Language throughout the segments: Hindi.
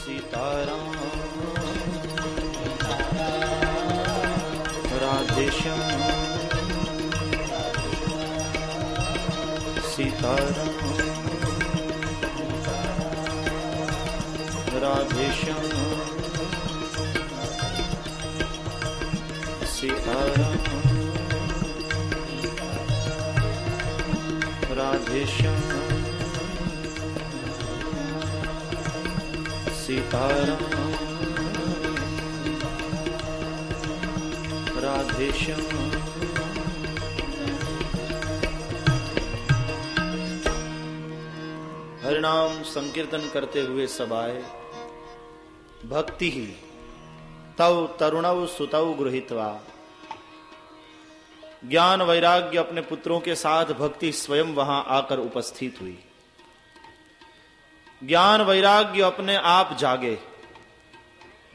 सीताराम राधेश्याम सीताराम राधेश्याम सीताराम राधेश्याम सीताराम राधेश्याम। हरिनाम संकीर्तन करते हुए सब आए। भक्ति ही तव तरुणव सुतव गृहीत्वा। ज्ञान वैराग्य अपने पुत्रों के साथ भक्ति स्वयं वहां आकर उपस्थित हुई। ज्ञान वैराग्य अपने आप जागे।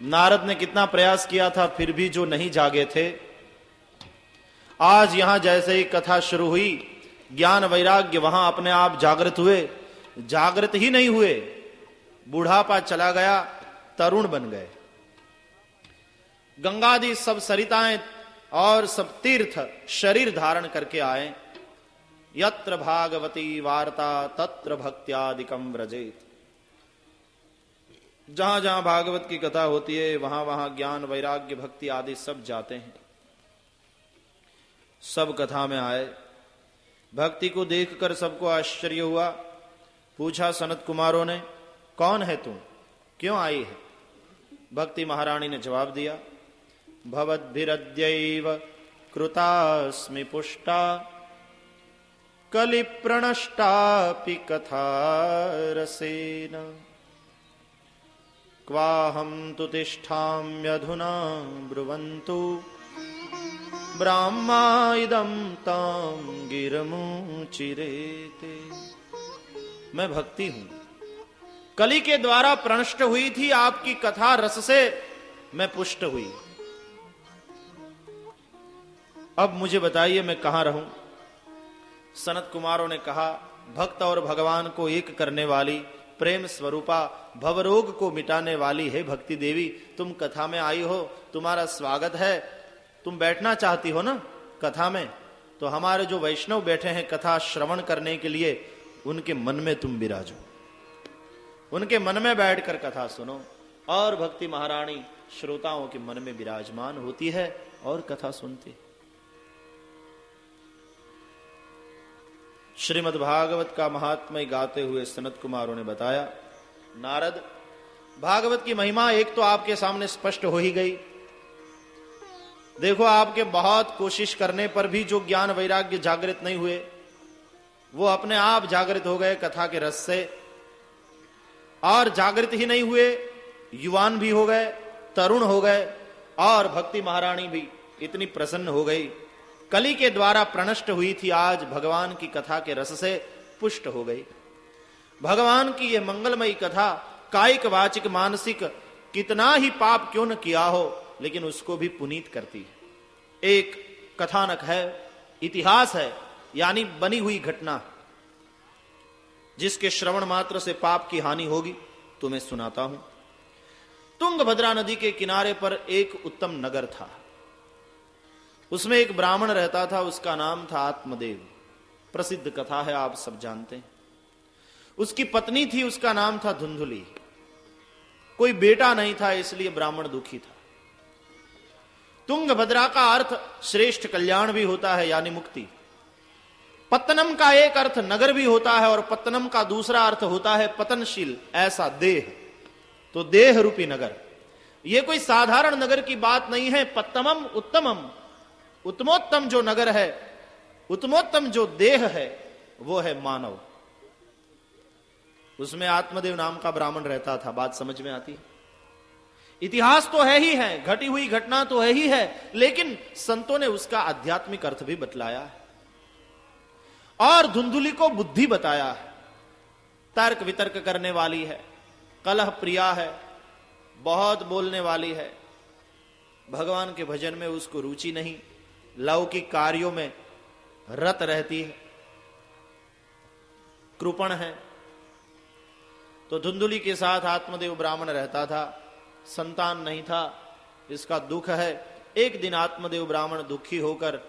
नारद ने कितना प्रयास किया था, फिर भी जो नहीं जागे थे, आज यहां जैसे ही कथा शुरू हुई, ज्ञान वैराग्य वहां अपने आप जागृत हुए। जागृत ही नहीं हुए, बुढ़ापा चला गया, तरुण बन गए। गंगादि सब सरिताएं और सब तीर्थ शरीर धारण करके आए। यत्र भागवती वार्ता तत्र भक्त्यादिकम व्रजेत। जहां जहां भागवत की कथा होती है, वहां वहां ज्ञान वैराग्य भक्ति आदि सब जाते हैं। सब कथा में आए। भक्ति को देखकर सबको आश्चर्य हुआ। पूछा सनत कुमारों ने, कौन है तुम, क्यों आई है? भक्ति महारानी ने जवाब दिया, भवद्भिरद्यैव कृतास्मि पुष्टा कलि प्रणष्टापि कथा रसेन क्वाहं तु तिष्ठाम्यधुना ब्रुवन्तु ब्राह्मा इदं तां गिरमुचिरेते। मैं भक्ति हूं, कलि के द्वारा प्रणष्ट हुई थी, आपकी कथा रस से मैं पुष्ट हुई। अब मुझे बताइए मैं कहां रहूं? सनत कुमारों ने कहा, भक्त और भगवान को एक करने वाली प्रेम स्वरूपा भवरोग को मिटाने वाली है भक्ति देवी, तुम कथा में आई हो, तुम्हारा स्वागत है। तुम बैठना चाहती हो ना कथा में, तो हमारे जो वैष्णव बैठे हैं कथा श्रवण करने के लिए, उनके मन में तुम विराजो, उनके मन में बैठकर कथा सुनो। और भक्ति महारानी श्रोताओं के मन में विराजमान होती है और कथा सुनती। श्रीमद् भागवत का महात्म्य गाते हुए सनत कुमारों ने बताया, नारद, भागवत की महिमा एक तो आपके सामने स्पष्ट हो ही गई। देखो, आपके बहुत कोशिश करने पर भी जो ज्ञान वैराग्य जागृत नहीं हुए, वो अपने आप जागृत हो गए कथा के रस से। और जागृत ही नहीं हुए, युवान भी हो गए, तरुण हो गए, और भक्ति महारानी भी इतनी प्रसन्न हो गई। कलि के द्वारा प्रणष्ट हुई थी, आज भगवान की कथा के रस से पुष्ट हो गई। भगवान की यह मंगलमयी कथा कायिक वाचिक मानसिक कितना ही पाप क्यों न किया हो, लेकिन उसको भी पुनीत करती है। एक कथानक है, इतिहास है, यानी बनी हुई घटना, जिसके श्रवण मात्र से पाप की हानि होगी। तुम्हें सुनाता हूं। तुंगभद्रा नदी के किनारे पर एक उत्तम नगर था। उसमें एक ब्राह्मण रहता था, उसका नाम था आत्मदेव। प्रसिद्ध कथा है, आप सब जानते हैं। उसकी पत्नी थी, उसका नाम था धुंधुली। कोई बेटा नहीं था, इसलिए ब्राह्मण दुखी था। तुंगभद्रा का अर्थ श्रेष्ठ कल्याण भी होता है, यानी मुक्ति। पत्तनम का एक अर्थ नगर भी होता है, और पत्तनम का दूसरा अर्थ होता है पतनशील, ऐसा देह। तो देह रूपी नगर, यह कोई साधारण नगर की बात नहीं है। पत्तमम उत्तमम, उत्तमोत्तम जो नगर है, उत्तमोत्तम जो देह है, वो है मानव। उसमें आत्मदेव नाम का ब्राह्मण रहता था। बात समझ में आती है? इतिहास तो है ही है, घटी हुई घटना तो है ही है, लेकिन संतों ने उसका आध्यात्मिक अर्थ भी बतलाया है और धुंधुली को बुद्धि बताया है। तर्क वितर्क करने वाली है, कलह प्रिया है, बहुत बोलने वाली है, भगवान के भजन में उसको रुचि नहीं, लौकिक कार्यों में रत रहती है, कृपण है। तो धुंधुली के साथ आत्मदेव ब्राह्मण रहता था, संतान नहीं था, इसका दुख है। एक दिन आत्मदेव ब्राह्मण दुखी होकर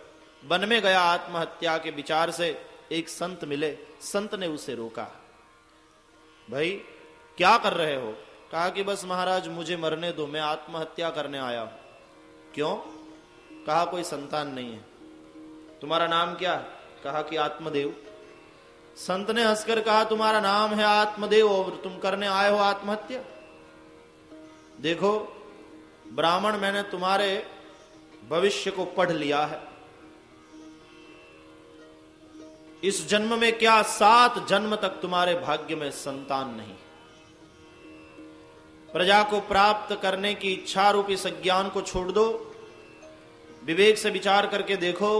वन में गया, आत्महत्या के विचार से। एक संत मिले, संत ने उसे रोका, भाई क्या कर रहे हो? कहा कि बस महाराज मुझे मरने दो, मैं आत्महत्या करने आया हूं। क्यों? कहा कोई संतान नहीं है। तुम्हारा नाम क्या? कहा कि आत्मदेव। संत ने हंसकर कहा तुम्हारा नाम है आत्मदेव और तुम करने आए हो आत्महत्या? देखो ब्राह्मण, मैंने तुम्हारे भविष्य को पढ़ लिया है। इस जन्म में क्या 7 जन्म तक तुम्हारे भाग्य में संतान नहीं। प्रजा को प्राप्त करने की इच्छा रूपी संज्ञान को छोड़ दो, विवेक से विचार करके देखो,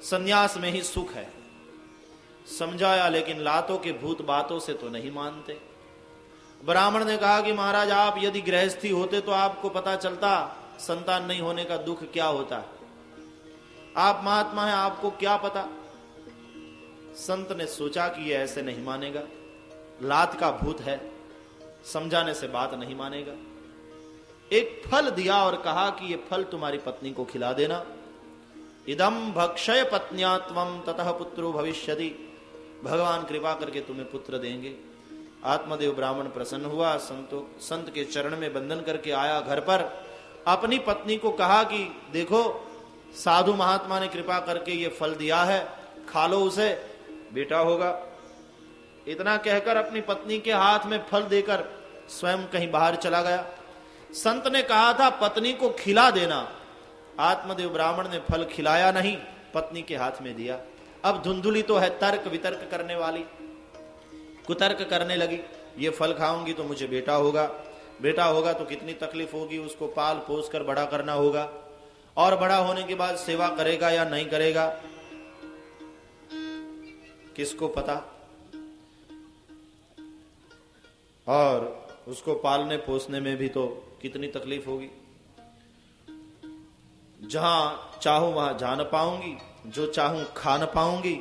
संन्यास में ही सुख है। समझाया, लेकिन लातों के भूत बातों से तो नहीं मानते। ब्राह्मण ने कहा कि महाराज आप यदि गृहस्थी होते तो आपको पता चलता संतान नहीं होने का दुख क्या होता है। आप महात्मा हैं, आपको क्या पता। संत ने सोचा कि ये ऐसे नहीं मानेगा, लात का भूत है, समझाने से बात नहीं मानेगा। एक फल दिया और कहा कि ये फल तुम्हारी पत्नी को खिला देना। इदम भक्षय पत्न्या त्वं ततः पुत्रो भविष्यति। भगवान कृपा करके तुम्हें पुत्र देंगे। आत्मदेव ब्राह्मण प्रसन्न हुआ, संत के चरण में बंधन करके आया घर पर। अपनी पत्नी को कहा कि देखो साधु महात्मा ने कृपा करके ये फल दिया है, खा लो उसे, बेटा होगा। इतना कहकर अपनी पत्नी के हाथ में फल देकर स्वयं कहीं बाहर चला गया। संत ने कहा था पत्नी को खिला देना। आत्मदेव ब्राह्मण ने फल खिलाया नहीं, पत्नी के हाथ में दिया। अब धुंधुली तो है तर्क वितर्क करने वाली, कुतर्क करने लगी। ये फल खाऊंगी तो मुझे बेटा होगा, बेटा होगा तो कितनी तकलीफ होगी, उसको पाल पोस कर बड़ा करना होगा, और बड़ा होने के बाद सेवा करेगा या नहीं करेगा किसको पता, और उसको पालने पोसने में भी तो कितनी तकलीफ होगी। जहां चाहूं वहां जा न पाऊंगी, जो चाहूं खा न पाऊंगी,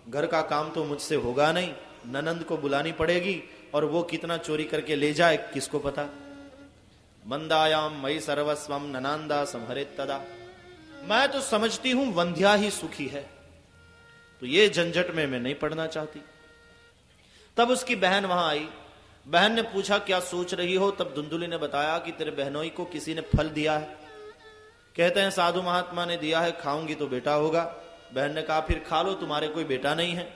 घर का काम तो मुझसे होगा नहीं, ननंद को बुलानी पड़ेगी, और वो कितना चोरी करके ले जाए किसको पता। मंदायाम मई सर्वस्वम ननांदा संहरेत तदा। मैं तो समझती हूं वंध्या ही सुखी है, तो ये झंझट में मैं नहीं पड़ना चाहती। तब उसकी बहन वहां आई। बहन ने पूछा क्या सोच रही हो? तब धुंधुली ने बताया कि तेरे बहनोई को किसी ने फल दिया है, कहते हैं साधु महात्मा ने दिया है, खाऊंगी तो बेटा होगा। बहन ने कहा फिर खा लो, तुम्हारे कोई बेटा नहीं है।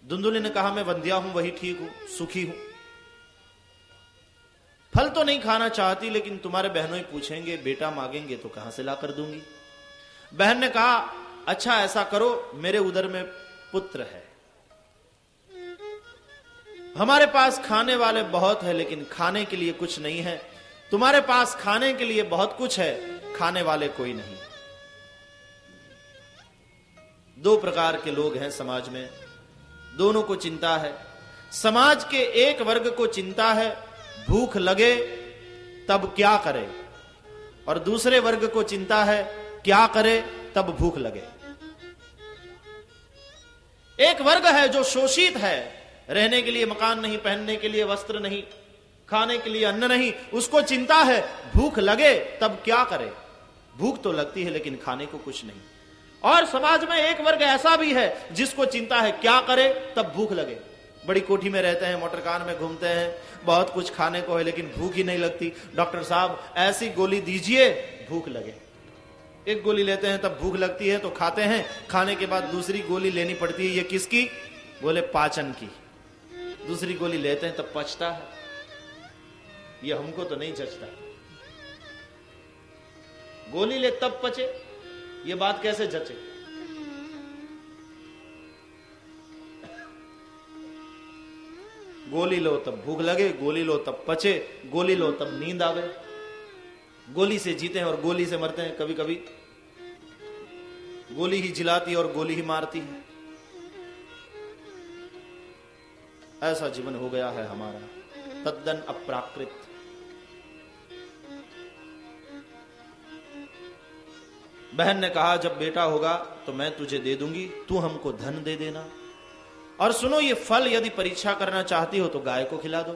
धुंधुली ने कहा मैं वंध्या हूं, वही ठीक हूं, सुखी हूं, फल तो नहीं खाना चाहती, लेकिन तुम्हारे बहनों ही पूछेंगे, बेटा मांगेंगे तो कहां से ला कर दूंगी। बहन ने कहा अच्छा ऐसा करो, मेरे उदर में पुत्र है, हमारे पास खाने वाले बहुत है लेकिन खाने के लिए कुछ नहीं है, तुम्हारे पास खाने के लिए बहुत कुछ है, खाने वाले कोई नहीं। 2 प्रकार के लोग हैं समाज में, दोनों को चिंता है। समाज के एक वर्ग को चिंता है भूख लगे तब क्या करे, और दूसरे वर्ग को चिंता है क्या करे तब भूख लगे। एक वर्ग है जो शोषित है, रहने के लिए मकान नहीं, पहनने के लिए वस्त्र नहीं, खाने के लिए अन्न नहीं, उसको चिंता है भूख लगे तब क्या करे। भूख तो लगती है लेकिन खाने को कुछ नहीं। और समाज में एक वर्ग ऐसा भी है जिसको चिंता है क्या करे तब भूख लगे। बड़ी कोठी में रहते हैं, मोटर कार में घूमते हैं, बहुत कुछ खाने को है लेकिन भूख ही नहीं लगती। डॉक्टर साहब ऐसी गोली दीजिए भूख लगे। एक गोली लेते हैं तब भूख लगती है तो खाते हैं, खाने के बाद दूसरी गोली लेनी पड़ती है। ये किसकी? बोले पाचन की। दूसरी गोली लेते हैं तब पचता है। ये हमको तो नहीं जचता। गोली ले तब पचे, ये बात कैसे जचे? गोली लो तब भूख लगे, गोली लो तब पचे, गोली लो तब नींद आवे। गोली से जीते हैं और गोली से मरते हैं। कभी कभी गोली ही जिलाती और गोली ही मारती है। ऐसा जीवन हो गया है हमारा, तद्दन अप्राकृत। बहन ने कहा जब बेटा होगा तो मैं तुझे दे दूंगी, तू हमको धन दे देना। और सुनो, ये फल यदि परीक्षा करना चाहती हो तो गाय को खिला दो।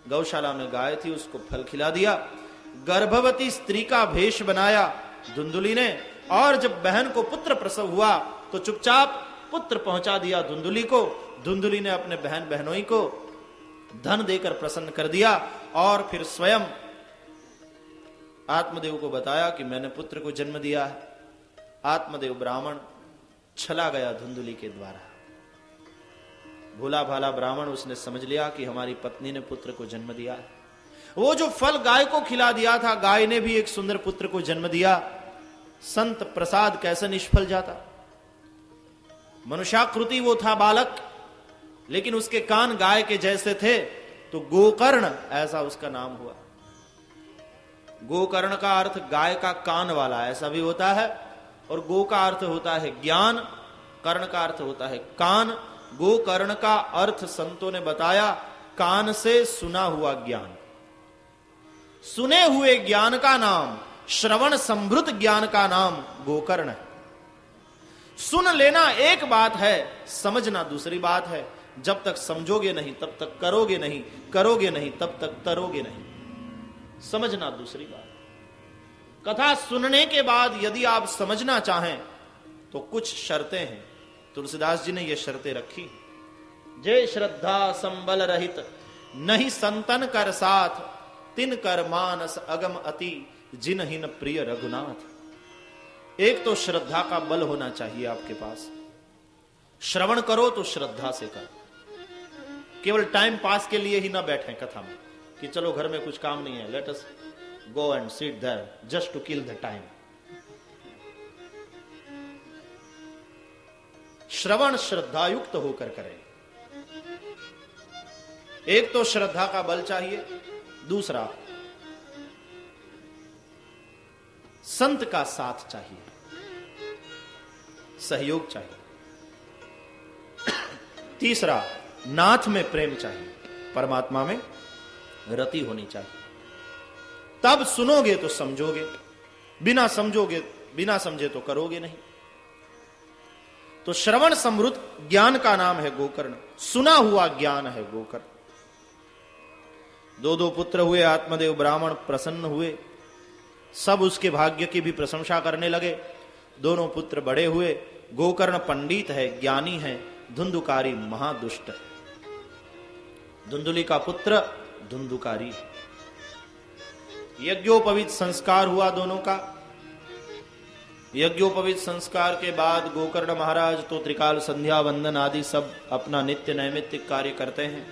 गौशाला में गाय थी, उसको फल खिला दिया। गर्भवती स्त्री का भेष बनाया धुंधुली ने, और जब बहन को पुत्र प्रसव हुआ तो चुपचाप पुत्र पहुंचा दिया धुंधुली को। धुंधुली ने अपने बहन बहनोई को धन देकर प्रसन्न कर दिया, और फिर स्वयं आत्मदेव को बताया कि मैंने पुत्र को जन्म दिया है। आत्मदेव ब्राह्मण चला गया धुंधुली के द्वारा। भोला भाला ब्राह्मण, उसने समझ लिया कि हमारी पत्नी ने पुत्र को जन्म दिया है। वो जो फल गाय को खिला दिया था, गाय ने भी एक सुंदर पुत्र को जन्म दिया। संत प्रसाद कैसे निष्फल जाता। मनुष्याकृति वो था बालक, लेकिन उसके कान गाय के जैसे थे, तो गोकर्ण ऐसा उसका नाम हुआ। गोकर्ण का अर्थ गाय का कान वाला, ऐसा भी होता है। और गो का अर्थ होता है ज्ञान, कर्ण का अर्थ होता है कान। गोकर्ण का अर्थ संतों ने बताया कान से सुना हुआ ज्ञान। सुने हुए ज्ञान का नाम, श्रवण समृद्ध ज्ञान का नाम गोकर्ण है। सुन लेना एक बात है, समझना दूसरी बात है। जब तक समझोगे नहीं तब तक करोगे नहीं, करोगे नहीं तब तक तरोगे नहीं। समझना दूसरी बात। कथा सुनने के बाद यदि आप समझना चाहें तो कुछ शर्तें हैं। तुलसीदास जी ने ये शर्तें रखी। जय श्रद्धा संबल रहित नहीं संतन कर साथ, तिन कर मानस अगम अति जिनहिन प्रिय रघुनाथ। एक तो श्रद्धा का बल होना चाहिए आपके पास। श्रवण करो तो श्रद्धा से करो। केवल टाइम पास के लिए ही ना बैठे कथा में कि चलो घर में कुछ काम नहीं है, let us go and sit there just to kill the time. श्रवण श्रद्धायुक्त होकर करें। एक तो श्रद्धा का बल चाहिए, दूसरा संत का साथ चाहिए, सहयोग चाहिए, तीसरा नाथ में प्रेम चाहिए, परमात्मा में रति होनी चाहिए। तब सुनोगे तो समझोगे, बिना समझोगे, बिना समझे तो करोगे नहीं। तो श्रवण समृद्ध ज्ञान का नाम है गोकर्ण, सुना हुआ ज्ञान है गोकर्ण। दो दो पुत्र हुए, आत्मदेव ब्राह्मण प्रसन्न हुए, सब उसके भाग्य की भी प्रशंसा करने लगे। दोनों पुत्र बड़े हुए। गोकर्ण पंडित है, ज्ञानी है, धुंधुकारी महादुष्ट है। धुंधुली का पुत्र धुंधुकारी। यज्ञोपवीत संस्कार हुआ दोनों का। यज्ञोपवीत संस्कार के बाद गोकर्ण महाराज तो त्रिकाल संध्या वंदन आदि सब अपना नित्य नैमित्तिक कार्य करते हैं,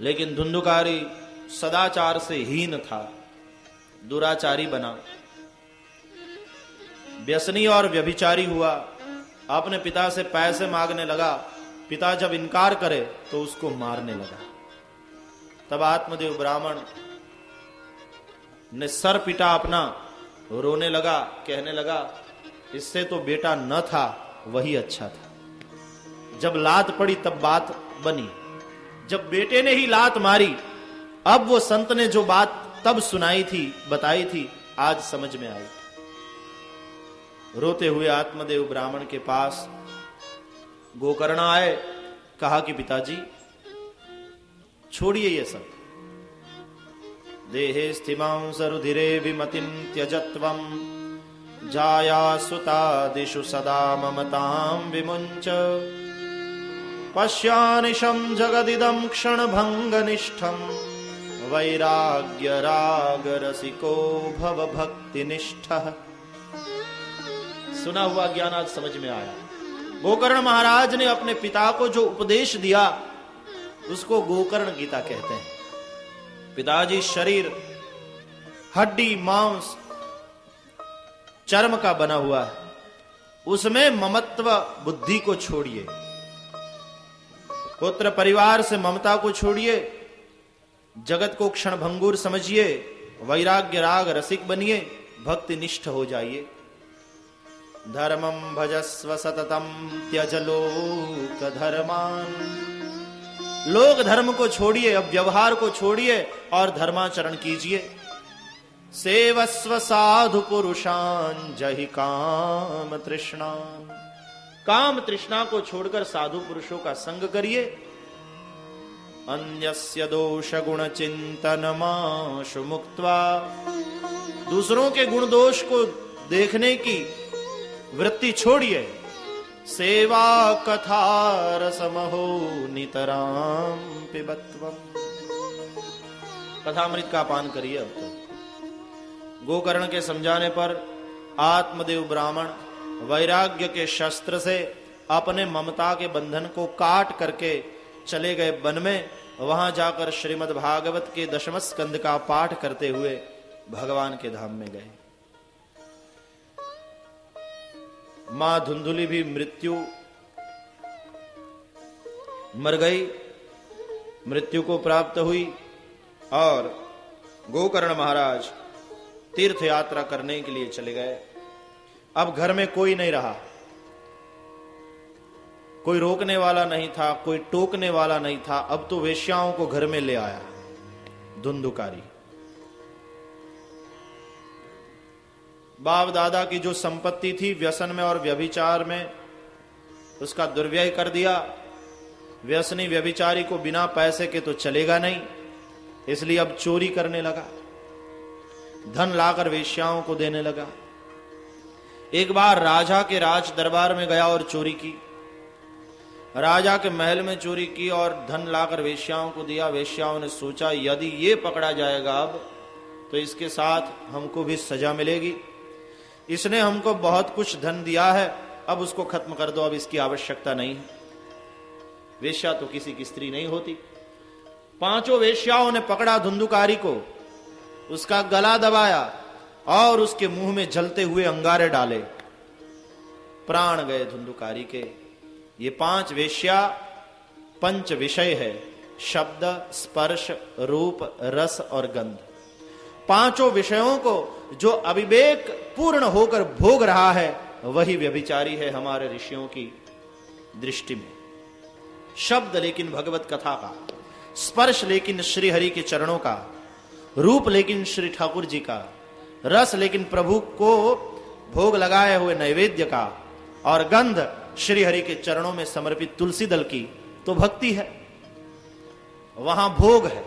लेकिन धुंधुकारी सदाचार से हीन था, दुराचारी बना, व्यसनी और व्यभिचारी हुआ। अपने पिता से पैसे मांगने लगा। पिता जब इनकार करे तो उसको मारने लगा। तब आत्मदेव ब्राह्मण ने सर पिटा अपना, रोने लगा, कहने लगा इससे तो बेटा न था वही अच्छा था। जब लात पड़ी तब बात बनी। जब बेटे ने ही लात मारी, अब वो संत ने जो बात तब सुनाई थी, बताई थी, आज समझ में आई। रोते हुए आत्मदेव ब्राह्मण के पास गोकर्ण आए। कहा कि पिताजी छोड़िए ये सब। देहे स्थिमां सरुधिरे विमतिं त्यजत्वं, जाया सुतादिषु सदा ममतां विमुञ्च, पश्यानिशं जगदिदं क्षणभङ्गनिष्ठं, वैराग्य राग रसिको भव भक्तिनिष्ठः। सुना हुआ ज्ञान आज समझ में आया। गोकर्ण महाराज ने अपने पिता को जो उपदेश दिया उसको गोकर्ण गीता कहते हैं। पिताजी शरीर हड्डी मांस चर्म का बना हुआ है, उसमें ममत्व बुद्धि को छोड़िए, पुत्र परिवार से ममता को छोड़िए, जगत को क्षणभंगुर समझिए, वैराग्य राग रसिक बनिए, भक्ति निष्ठ हो जाइए। धर्मं भजस्व सततम त्यज लोक धर्मान। लोक धर्म को छोड़िए, अब व्यवहार को छोड़िए और धर्माचरण कीजिए। सेवस्व साधु पुरुषान जहि काम तृष्णान। काम तृष्णा को छोड़कर साधु पुरुषों का संग करिए अन्यस्य दोष गुण चिंतनमाशु मुक्त्वा, दूसरों के गुण दोष को देखने की वृत्ति छोड़िए। सेवा कथा रसमहो नितराम पिबत्वम, कथामृत का पान करिए। अब तो गोकर्ण के समझाने पर आत्मदेव ब्राह्मण वैराग्य के शस्त्र से अपने ममता के बंधन को काट करके चले गए वन में। वहां जाकर श्रीमद् भागवत के दशम स्कंद का पाठ करते हुए भगवान के धाम में गए। मां धुंधुली भी मृत्यु मर गई, मृत्यु को प्राप्त हुई और गोकर्ण महाराज तीर्थ यात्रा करने के लिए चले गए। अब घर में कोई नहीं रहा, कोई रोकने वाला नहीं था, कोई टोकने वाला नहीं था। अब तो वेश्याओं को घर में ले आया धुंधुकारी। बाप दादा की जो संपत्ति थी व्यसन में और व्यभिचार में उसका दुर्व्यय कर दिया। व्यसनी व्यभिचारी को बिना पैसे के तो चलेगा नहीं, इसलिए अब चोरी करने लगा, धन लाकर वेश्याओं को देने लगा। एक बार राजा के राज दरबार में गया और चोरी की, राजा के महल में चोरी की और धन लाकर वेश्याओं को दिया। वेश्याओं ने सोचा यदि ये पकड़ा जाएगा अब तो इसके साथ हमको भी सजा मिलेगी, इसने हमको बहुत कुछ धन दिया है, अब उसको खत्म कर दो, अब इसकी आवश्यकता नहीं है। वेश्या तो किसी की स्त्री नहीं होती। पांचों वेश्याओं ने पकड़ा धुंधुकारी को, उसका गला दबाया और उसके मुंह में जलते हुए अंगारे डाले। प्राण गए धुंधुकारी के। ये पांच वेश्या पंच विषय है, शब्द, स्पर्श, रूप, रस और गंध। पांचों विषयों को जो अविवेक पूर्ण होकर भोग रहा है वही व्यभिचारी है हमारे ऋषियों की दृष्टि में। शब्द लेकिन भगवत कथा का, स्पर्श लेकिन श्री हरि के चरणों का, रूप लेकिन श्री ठाकुर जी का, रस लेकिन प्रभु को भोग लगाए हुए नैवेद्य का, और गंध श्री हरि के चरणों में समर्पित तुलसी दल की तो भक्ति है। वहां भोग है।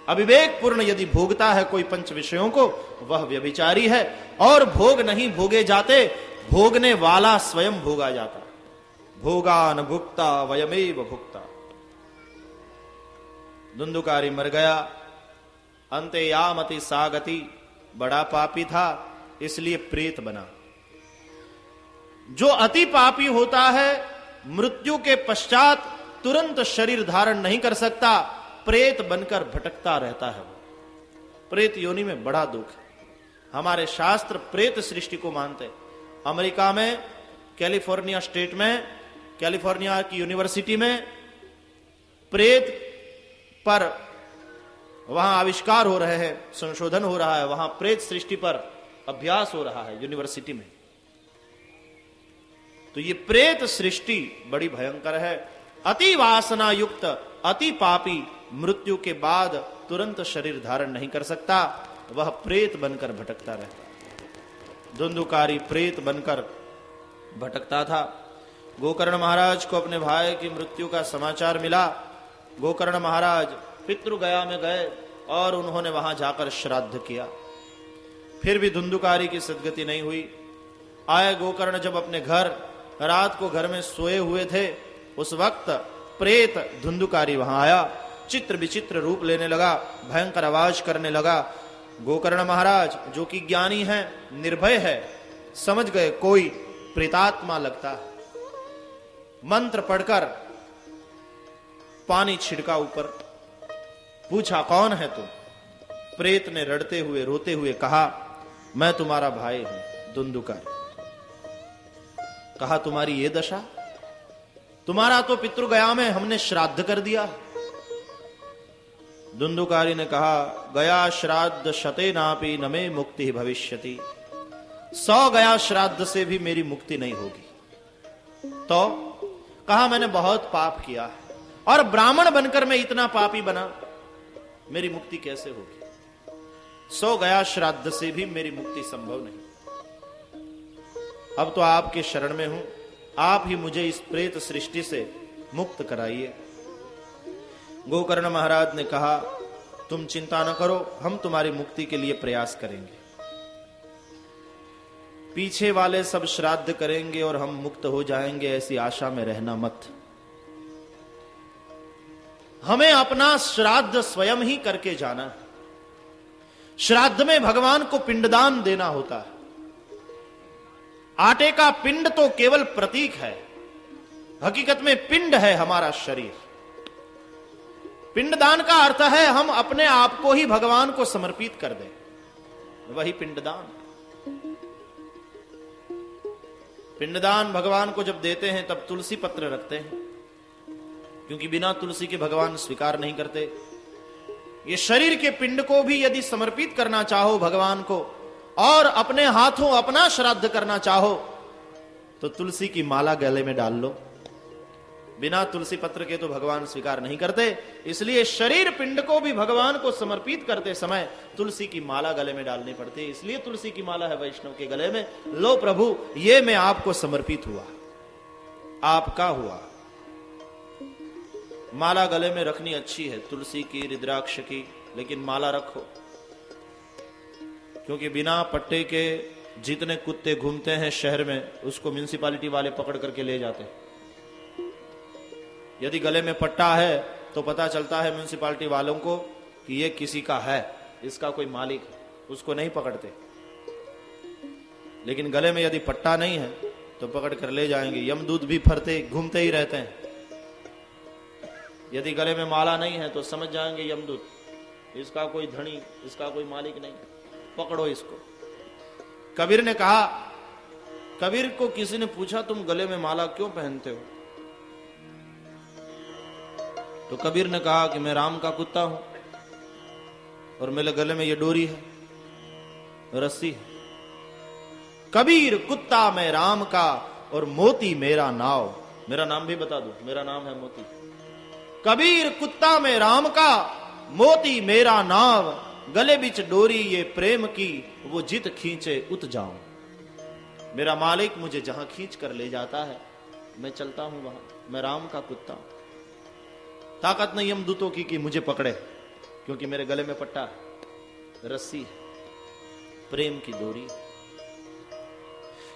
अविवेक पूर्ण यदि भोगता है कोई पंच विषयों को वह व्यभिचारी है, और भोग नहीं भोगे जाते, भोगने वाला स्वयं भोगा जाता। भोगान भुक्ता वयमेव भुक्ता। धुंधुकारी मर गया। अंते यामति सागति, बड़ा पापी था इसलिए प्रेत बना। जो अति पापी होता है मृत्यु के पश्चात तुरंत शरीर धारण नहीं कर सकता, प्रेत बनकर भटकता रहता है। प्रेत योनि में बड़ा दुख है। हमारे शास्त्र प्रेत सृष्टि को मानते। अमेरिका में कैलिफोर्निया स्टेट में, कैलिफोर्निया की यूनिवर्सिटी में प्रेत पर वहां आविष्कार हो रहे हैं, संशोधन हो रहा है। वहां प्रेत सृष्टि पर अभ्यास हो रहा है यूनिवर्सिटी में। तो ये प्रेत सृष्टि बड़ी भयंकर है। अति वासना युक्त अति पापी मृत्यु के बाद तुरंत शरीर धारण नहीं कर सकता, वह प्रेत बनकर भटकता रहता। धुंधुकारी प्रेत बनकर भटकता था। गोकर्ण महाराज को अपने भाई की मृत्यु का समाचार मिला। गोकर्ण महाराज पितृगया में गए और उन्होंने वहां जाकर श्राद्ध किया। फिर भी धुंधुकारी की सद्गति नहीं हुई। आए गोकर्ण जब अपने घर, रात को घर में सोए हुए थे, उस वक्त प्रेत धुंधुकारी वहां आया। चित्र विचित्र रूप लेने लगा, भयंकर आवाज करने लगा। गोकर्ण महाराज जो कि ज्ञानी है, निर्भय है, समझ गए कोई प्रेतात्मा लगता है। मंत्र पढ़कर पानी छिड़का ऊपर, पूछा कौन है तुम? प्रेत ने रड़ते हुए रोते हुए कहा मैं तुम्हारा भाई हूं धुंधुकारी। कहा तुम्हारी ये दशा, तुम्हारा तो पितृगया में हमने श्राद्ध कर दिया। धुंधुकारी ने कहा गया श्राद्ध शते नापि न मे मुक्ति भविष्यति। 100 गया श्राद्ध से भी मेरी मुक्ति नहीं होगी। तो कहा मैंने बहुत पाप किया है और ब्राह्मण बनकर मैं इतना पापी बना, मेरी मुक्ति कैसे होगी? 100 गया श्राद्ध से भी मेरी मुक्ति संभव नहीं। अब तो आपके शरण में हूं, आप ही मुझे इस प्रेत सृष्टि से मुक्त कराइए। गोकर्ण महाराज ने कहा, तुम चिंता न करो, हम तुम्हारी मुक्ति के लिए प्रयास करेंगे। पीछे वाले सब श्राद्ध करेंगे और हम मुक्त हो जाएंगे, ऐसी आशा में रहना मत। हमें अपना श्राद्ध स्वयं ही करके जाना। श्राद्ध में भगवान को पिंडदान देना होता है। आटे का पिंड तो केवल प्रतीक है, हकीकत में पिंड है हमारा शरीर। पिंडदान का अर्थ है हम अपने आप को ही भगवान को समर्पित कर दें, वही पिंडदान। पिंडदान भगवान को जब देते हैं तब तुलसी पत्र रखते हैं, क्योंकि बिना तुलसी के भगवान स्वीकार नहीं करते। ये शरीर के पिंड को भी यदि समर्पित करना चाहो भगवान को और अपने हाथों अपना श्राद्ध करना चाहो तो तुलसी की माला गले में डाल लो। बिना तुलसी पत्र के तो भगवान स्वीकार नहीं करते, इसलिए शरीर पिंड को भी भगवान को समर्पित करते समय तुलसी की माला गले में डालनी पड़ती है। इसलिए तुलसी की माला है वैष्णव के गले में। लो प्रभु, ये मैं आपको समर्पित हुआ, आपका हुआ। माला गले में रखनी अच्छी है, तुलसी की, रुद्राक्ष की, लेकिन माला रखो, क्योंकि बिना पट्टे के जितने कुत्ते घूमते हैं शहर में उसको म्युनिसिपैलिटी वाले पकड़ करके ले जाते हैं। यदि गले में पट्टा है तो पता चलता है म्युनिसिपैलिटी वालों को कि ये किसी का है, इसका कोई मालिक है, उसको नहीं पकड़ते। लेकिन गले में यदि पट्टा नहीं है तो पकड़ कर ले जाएंगे। यमदूत भी फरते घूमते ही रहते हैं। यदि गले में माला नहीं है तो समझ जाएंगे यमदूत, इसका कोई धनी, इसका कोई मालिक नहीं, पकड़ो इसको। कबीर ने कहा, कबीर को किसी ने पूछा तुम गले में माला क्यों पहनते हो? तो कबीर ने कहा कि मैं राम का कुत्ता हूं और मेरे गले में ये डोरी है, रस्सी है। कबीर कुत्ता मैं राम का और मोती मेरा नाव। मेरा नाम भी बता दो, मेरा नाम है मोती। कबीर कुत्ता मैं राम का, मोती मेरा नाव, गले बिच डोरी ये प्रेम की, वो जित खींचे उत जाऊं। मेरा मालिक मुझे जहां खींच कर ले जाता है मैं चलता हूं वहां। मैं राम का कुत्ता। ताकत नहीं यमदूतों की कि मुझे पकड़े, क्योंकि मेरे गले में पट्टा है, रस्सी है, प्रेम की डोरी।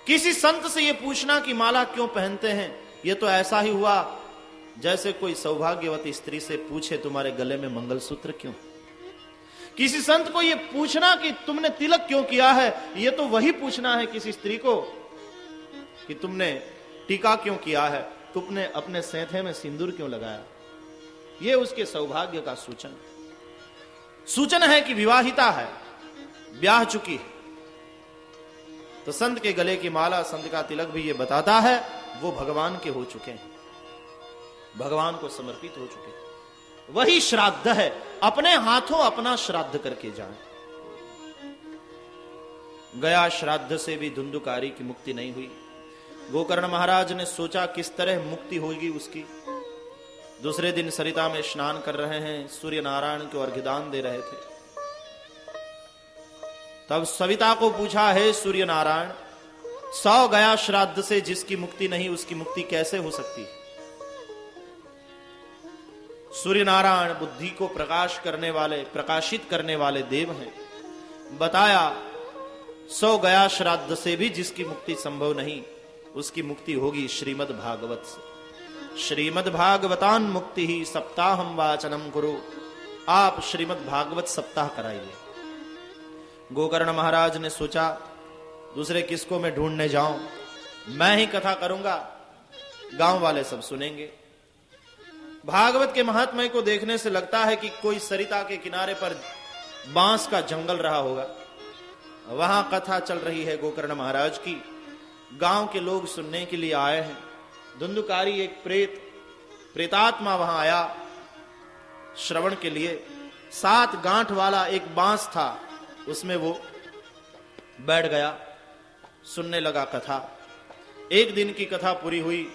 किसी संत से यह पूछना कि माला क्यों पहनते हैं, यह तो ऐसा ही हुआ जैसे कोई सौभाग्यवती स्त्री से पूछे तुम्हारे गले में मंगलसूत्र क्यों। किसी संत को यह पूछना कि तुमने तिलक क्यों किया है, यह तो वही पूछना है किसी स्त्री को कि तुमने टीका क्यों किया है, तुमने अपने सेंथे में सिंदूर क्यों लगाया। यह उसके सौभाग्य का सूचन है कि विवाहिता है, ब्याह चुकी है। तो संत के गले की माला, संत का तिलक भी यह बताता है वो भगवान के हो चुके हैं, भगवान को समर्पित हो चुके हैं। वही श्राद्ध है, अपने हाथों अपना श्राद्ध करके जाए। गया श्राद्ध से भी धुंधुकारी की मुक्ति नहीं हुई। गोकर्ण महाराज ने सोचा किस तरह मुक्ति होगी उसकी। दूसरे दिन सरिता में स्नान कर रहे हैं, सूर्य नारायण को अर्घ्यदान दे रहे थे। तब सविता को पूछा, हे सूर्य नारायण, 100 गया श्राद्ध से जिसकी मुक्ति नहीं उसकी मुक्ति कैसे हो सकती है? सूर्य नारायण बुद्धि को प्रकाश करने वाले, प्रकाशित करने वाले देव हैं। बताया 100 गया श्राद्ध से भी जिसकी मुक्ति संभव नहीं उसकी मुक्ति होगी श्रीमद् भागवत से। श्रीमद् भागवतान मुक्ति ही सप्ताहम वाचनम कुरु। आप श्रीमद् भागवत सप्ताह कराइए। गोकर्ण महाराज ने सोचा दूसरे किसको मैं ढूंढने जाऊं, मैं ही कथा करूंगा, गांव वाले सब सुनेंगे। भागवत के महात्म्य को देखने से लगता है कि कोई सरिता के किनारे पर बांस का जंगल रहा होगा, वहां कथा चल रही है गोकर्ण महाराज की। गांव के लोग सुनने के लिए आए हैं। धुंधुकारी एक प्रेतात्मा वहां आया श्रवण के लिए। 7 गांठ वाला एक बांस था, उसमें वो बैठ गया, सुनने लगा कथा। एक दिन की कथा पूरी हुई,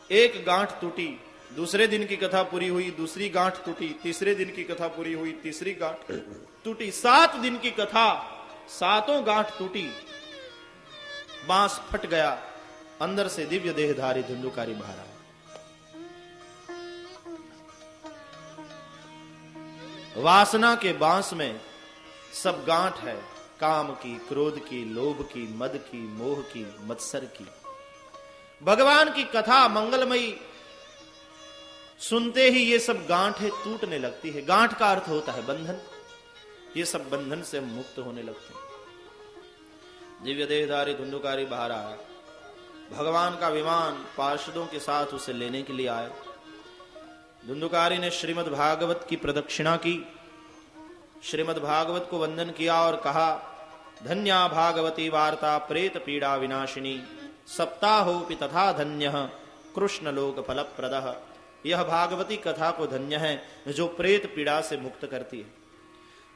एक गांठ टूटी। दूसरे दिन की कथा पूरी हुई, दूसरी गांठ टूटी। तीसरे दिन की कथा पूरी हुई, तीसरी गांठ टूटी। 7 दिन की कथा, 7 गांठ टूटी। बांस फट गया, अंदर से दिव्य देहधारी धुंधुकारी बाहर आया। वासना के बांस में सब गांठ है, काम की, क्रोध की, लोभ की, मद की, मोह की, मत्सर की। भगवान की कथा मंगलमयी सुनते ही ये सब गांठें टूटने लगती है। गांठ का अर्थ होता है बंधन। ये सब बंधन से मुक्त होने लगते हैं। दिव्य देहधारी धुंधुकारी बाहर आया। भगवान का विमान पार्षदों के साथ उसे लेने के लिए आया। धुंधुकारी ने श्रीमद् भागवत की प्रदक्षिणा की, श्रीमद् भागवत को वंदन किया और कहा, धन्या भागवती वार्ता प्रेत पीड़ा विनाशिनी, सप्ताहोपि तथा धन्यः कृष्ण लोक फलप्रदः। यह भागवती कथा को धन्य है जो प्रेत पीड़ा से मुक्त करती है।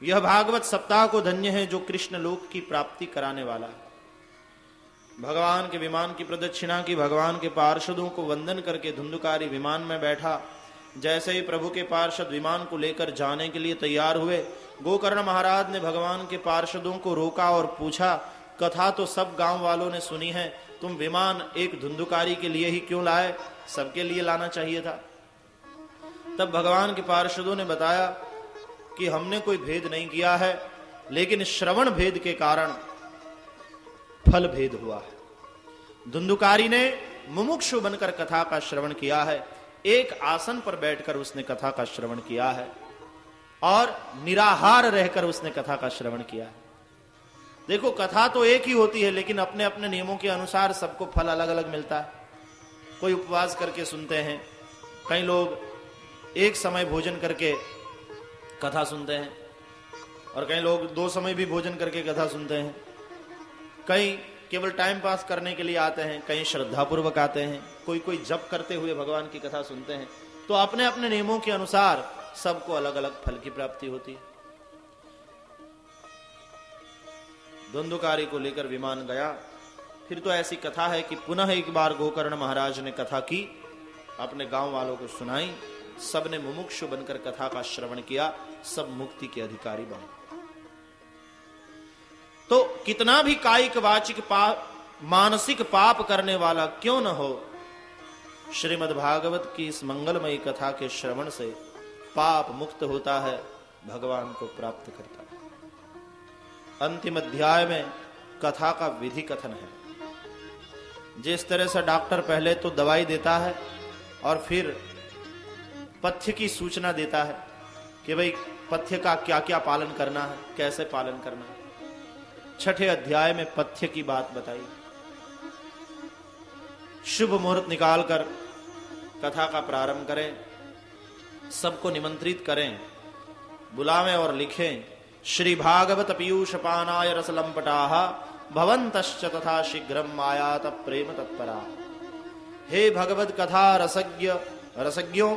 यह भागवत सप्ताह को धन्य है जो कृष्ण लोक की प्राप्ति कराने वाला है। भगवान के विमान की प्रदक्षिणा की, भगवान के पार्षदों को वंदन करके धुंधुकारी विमान में बैठा। जैसे ही प्रभु के पार्षद विमान को लेकर जाने के लिए तैयार हुए, गोकर्ण महाराज ने भगवान के पार्षदों को रोका और पूछा, कथा तो सब गांव वालों ने सुनी है, तुम विमान एक धुंधुकारी के लिए ही क्यों लाए? सबके लिए लाना चाहिए था। तब भगवान के पार्षदों ने बताया कि हमने कोई भेद नहीं किया है, लेकिन श्रवण भेद के कारण फल भेद हुआ है। धुंधुकारी ने मुमुक्षु बनकर कथा का श्रवण किया है, एक आसन पर बैठकर उसने कथा का श्रवण किया है और निराहार रहकर उसने कथा का श्रवण किया है। देखो, कथा तो एक ही होती है, लेकिन अपने अपने नियमों के अनुसार सबको फल अलग अलग मिलता है। कोई उपवास करके सुनते हैं, कई लोग एक समय भोजन करके कथा सुनते हैं, और कई लोग 2 समय भी भोजन करके कथा सुनते हैं। कई केवल टाइम पास करने के लिए आते हैं, कई श्रद्धापूर्वक आते हैं, कोई जप करते हुए भगवान की कथा सुनते हैं। तो अपने अपने नियमों के अनुसार सबको अलग अलग फल की प्राप्ति होती है। धुंधुकारी को लेकर विमान गया। फिर तो ऐसी कथा है कि पुनः एक बार गोकर्ण महाराज ने कथा की, अपने गांव वालों को सुनाई। सबने मुमुक्षु बनकर कथा का श्रवण किया, सब मुक्ति के अधिकारी बने। तो कितना भी कायिक वाचिक मानसिक पाप करने वाला क्यों न हो, श्रीमद् भागवत की इस मंगलमयी कथा के श्रवण से पाप मुक्त होता है, भगवान को प्राप्त करता है। अंतिम अध्याय में कथा का विधि कथन है। जिस तरह से डॉक्टर पहले तो दवाई देता है और फिर पथ्य की सूचना देता है कि भाई पथ्य का क्या क्या पालन करना है, कैसे पालन करना है। 6ठे अध्याय में पथ्य की बात बताई। शुभ मुहूर्त निकालकर कथा का प्रारंभ करें, सबको निमंत्रित करें, बुलावें और लिखें। श्री भागवत पीयूष पानाय रसलंपटाः भवन्तश्च तथा शीघ्रम आयात प्रेम तत्परा। हे भगवत कथा रसज्ञों,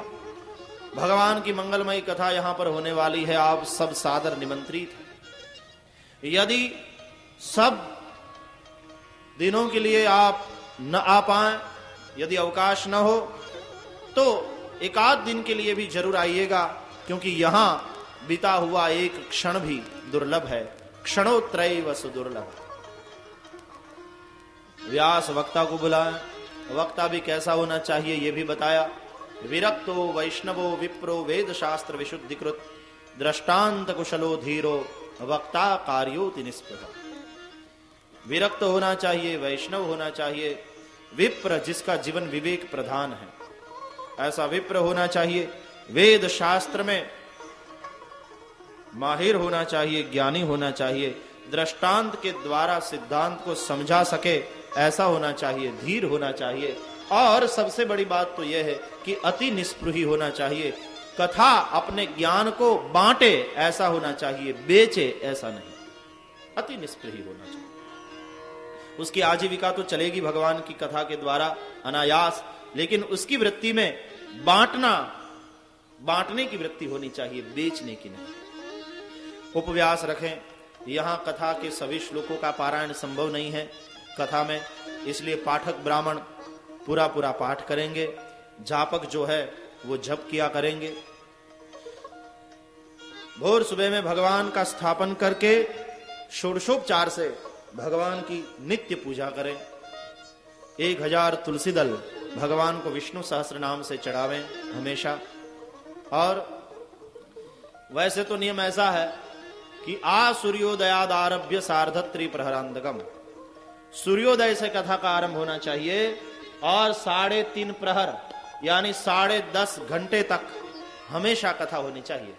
भगवान की मंगलमयी कथा यहां पर होने वाली है, आप सब सादर निमंत्रित हैं। यदि सब दिनों के लिए आप न आ पाए, यदि अवकाश न हो, तो एकाध दिन के लिए भी जरूर आइएगा, क्योंकि यहां बीता हुआ एक क्षण भी दुर्लभ है। क्षणोत्रैव सुदुर्लभ। व्यास वक्ता को बुलाया, वक्ता भी कैसा होना चाहिए ये भी बताया। विरक्तो वैष्णवो विप्रो वेद शास्त्र विशुद्धिकृत दृष्टांत कुशलो धीरो वक्ता कार्योति निष्पृह। विरक्त होना चाहिए, वैष्णव होना चाहिए, विप्र जिसका जीवन विवेक प्रधान है, ऐसा विप्र होना चाहिए। वेद शास्त्र में माहिर होना चाहिए, ज्ञानी होना चाहिए, दृष्टांत के द्वारा सिद्धांत को समझा सके ऐसा होना चाहिए, धीर होना चाहिए। और सबसे बड़ी बात तो यह है कि अति निष्पृही होना चाहिए। कथा अपने ज्ञान को बांटे ऐसा होना चाहिए, बेचे ऐसा नहीं, अति निष्पृही होना चाहिए। उसकी आजीविका तो चलेगी भगवान की कथा के द्वारा अनायास, लेकिन उसकी वृत्ति में बांटने की वृत्ति होनी चाहिए, बेचने की नहीं। उपव्यास रखें। यहां कथा के सभी श्लोकों का पारायण संभव नहीं है कथा में, इसलिए पाठक ब्राह्मण पूरा पाठ करेंगे, जापक जो है वो जप किया करेंगे। भोर सुबह में भगवान का स्थापन करके षोडशोपचार से भगवान की नित्य पूजा करें। 1000 तुलसी दल भगवान को विष्णु सहस्त्र नाम से चढ़ावें हमेशा। और वैसे तो नियम ऐसा है कि आ सूर्योदयाद आरभ्य सार्धत्री प्रहरांतकम, सूर्योदय से कथा का आरंभ होना चाहिए और 3.5 प्रहर यानी 10.5 घंटे तक हमेशा कथा होनी चाहिए।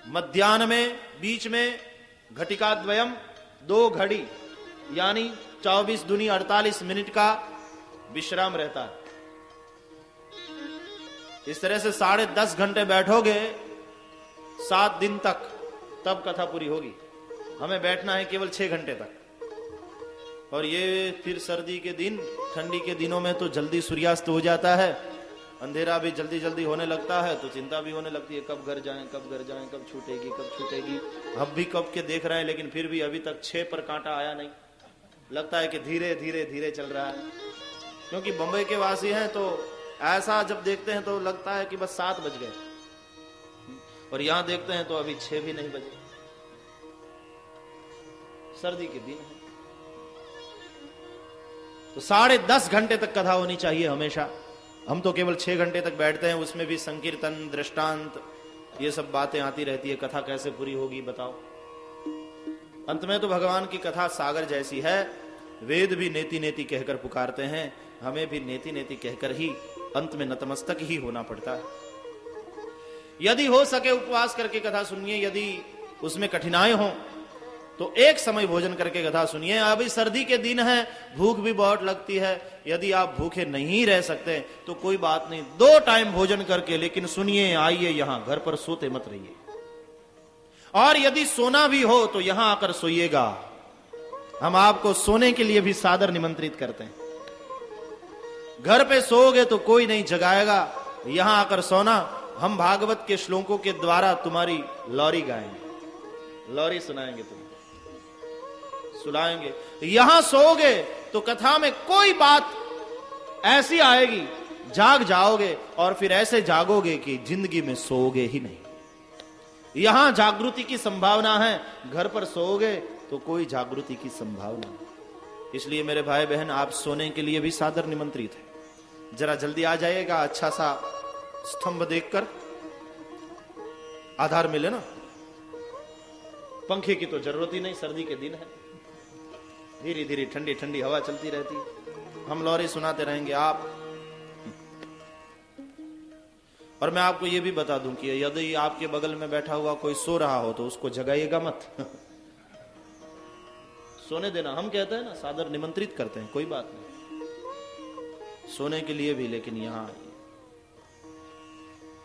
मध्याह्न में बीच में घटिका द्वयम 2 घड़ी यानी 24 दूनी 48 मिनट का विश्राम रहता है। इस तरह से 10.5 घंटे बैठोगे 7 दिन तक, तब कथा पूरी होगी। हमें बैठना है केवल 6 घंटे तक। और ये फिर सर्दी के दिन, ठंडी के दिनों में तो जल्दी सूर्यास्त हो जाता है, अंधेरा भी जल्दी जल्दी होने लगता है, तो चिंता भी होने लगती है कब घर जाएं, कब छूटेगी। अब भी कब के देख रहे हैं, लेकिन फिर भी अभी तक 6 पर कांटा आया नहीं। लगता है कि धीरे धीरे चल रहा है, क्योंकि बंबई के वासी हैं तो ऐसा जब देखते हैं तो लगता है कि बस 7 बज गए, और यहां देखते हैं तो अभी 6 भी नहीं बजे। सर्दी के दिन है तो 10.5 घंटे तक कथा होनी चाहिए हमेशा। हम तो केवल 6 घंटे तक बैठते हैं, उसमें भी संकीर्तन, दृष्टांत, ये सब बातें आती रहती है। कथा कैसे पूरी होगी बताओ। अंत में तो भगवान की कथा सागर जैसी है। वेद भी नेति नेति कहकर पुकारते हैं, हमें भी नेति नेति कहकर ही अंत में नतमस्तक ही होना पड़ता है। यदि हो सके उपवास करके कथा सुनिए, यदि उसमें कठिनाई हो तो एक समय भोजन करके कथा सुनिए। अभी सर्दी के दिन है, भूख भी बहुत लगती है। यदि आप भूखे नहीं रह सकते तो कोई बात नहीं, 2 टाइम भोजन करके लेकिन सुनिए, आइए यहां, घर पर सोते मत रहिए। और यदि सोना भी हो तो यहां आकर सोइएगा। हम आपको सोने के लिए भी सादर निमंत्रित करते हैं। घर पे सोओगे तो कोई नहीं जगाएगा, यहां आकर सोना। हम भागवत के श्लोकों के द्वारा तुम्हारी लौरी गाएंगे, लौरी सुनाएंगे, तुम सुनाएंगे। यहां सोओगे तो कथा में कोई बात ऐसी आएगी, जाग जाओगे और फिर ऐसे जागोगे कि जिंदगी में सोओगे ही नहीं। यहां जागृति की संभावना है, घर पर सोओगे तो कोई जागृति की संभावना नहीं। इसलिए मेरे भाई बहन, आप सोने के लिए भी सादर निमंत्रित है। जरा जल्दी आ जाइएगा, अच्छा सा स्तंभ देखकर, आधार मिले ना। पंखे की तो जरूरत ही नहीं, सर्दी के दिन है, धीरे धीरे ठंडी ठंडी हवा चलती रहती है। हम लौरी सुनाते रहेंगे आप। और मैं आपको यह भी बता दूं कि यदि आपके बगल में बैठा हुआ कोई सो रहा हो तो उसको जगाइएगा मत। सोने देना, हम कहते हैं ना, सादर निमंत्रित करते हैं, कोई बात नहीं, सोने के लिए भी। लेकिन यहां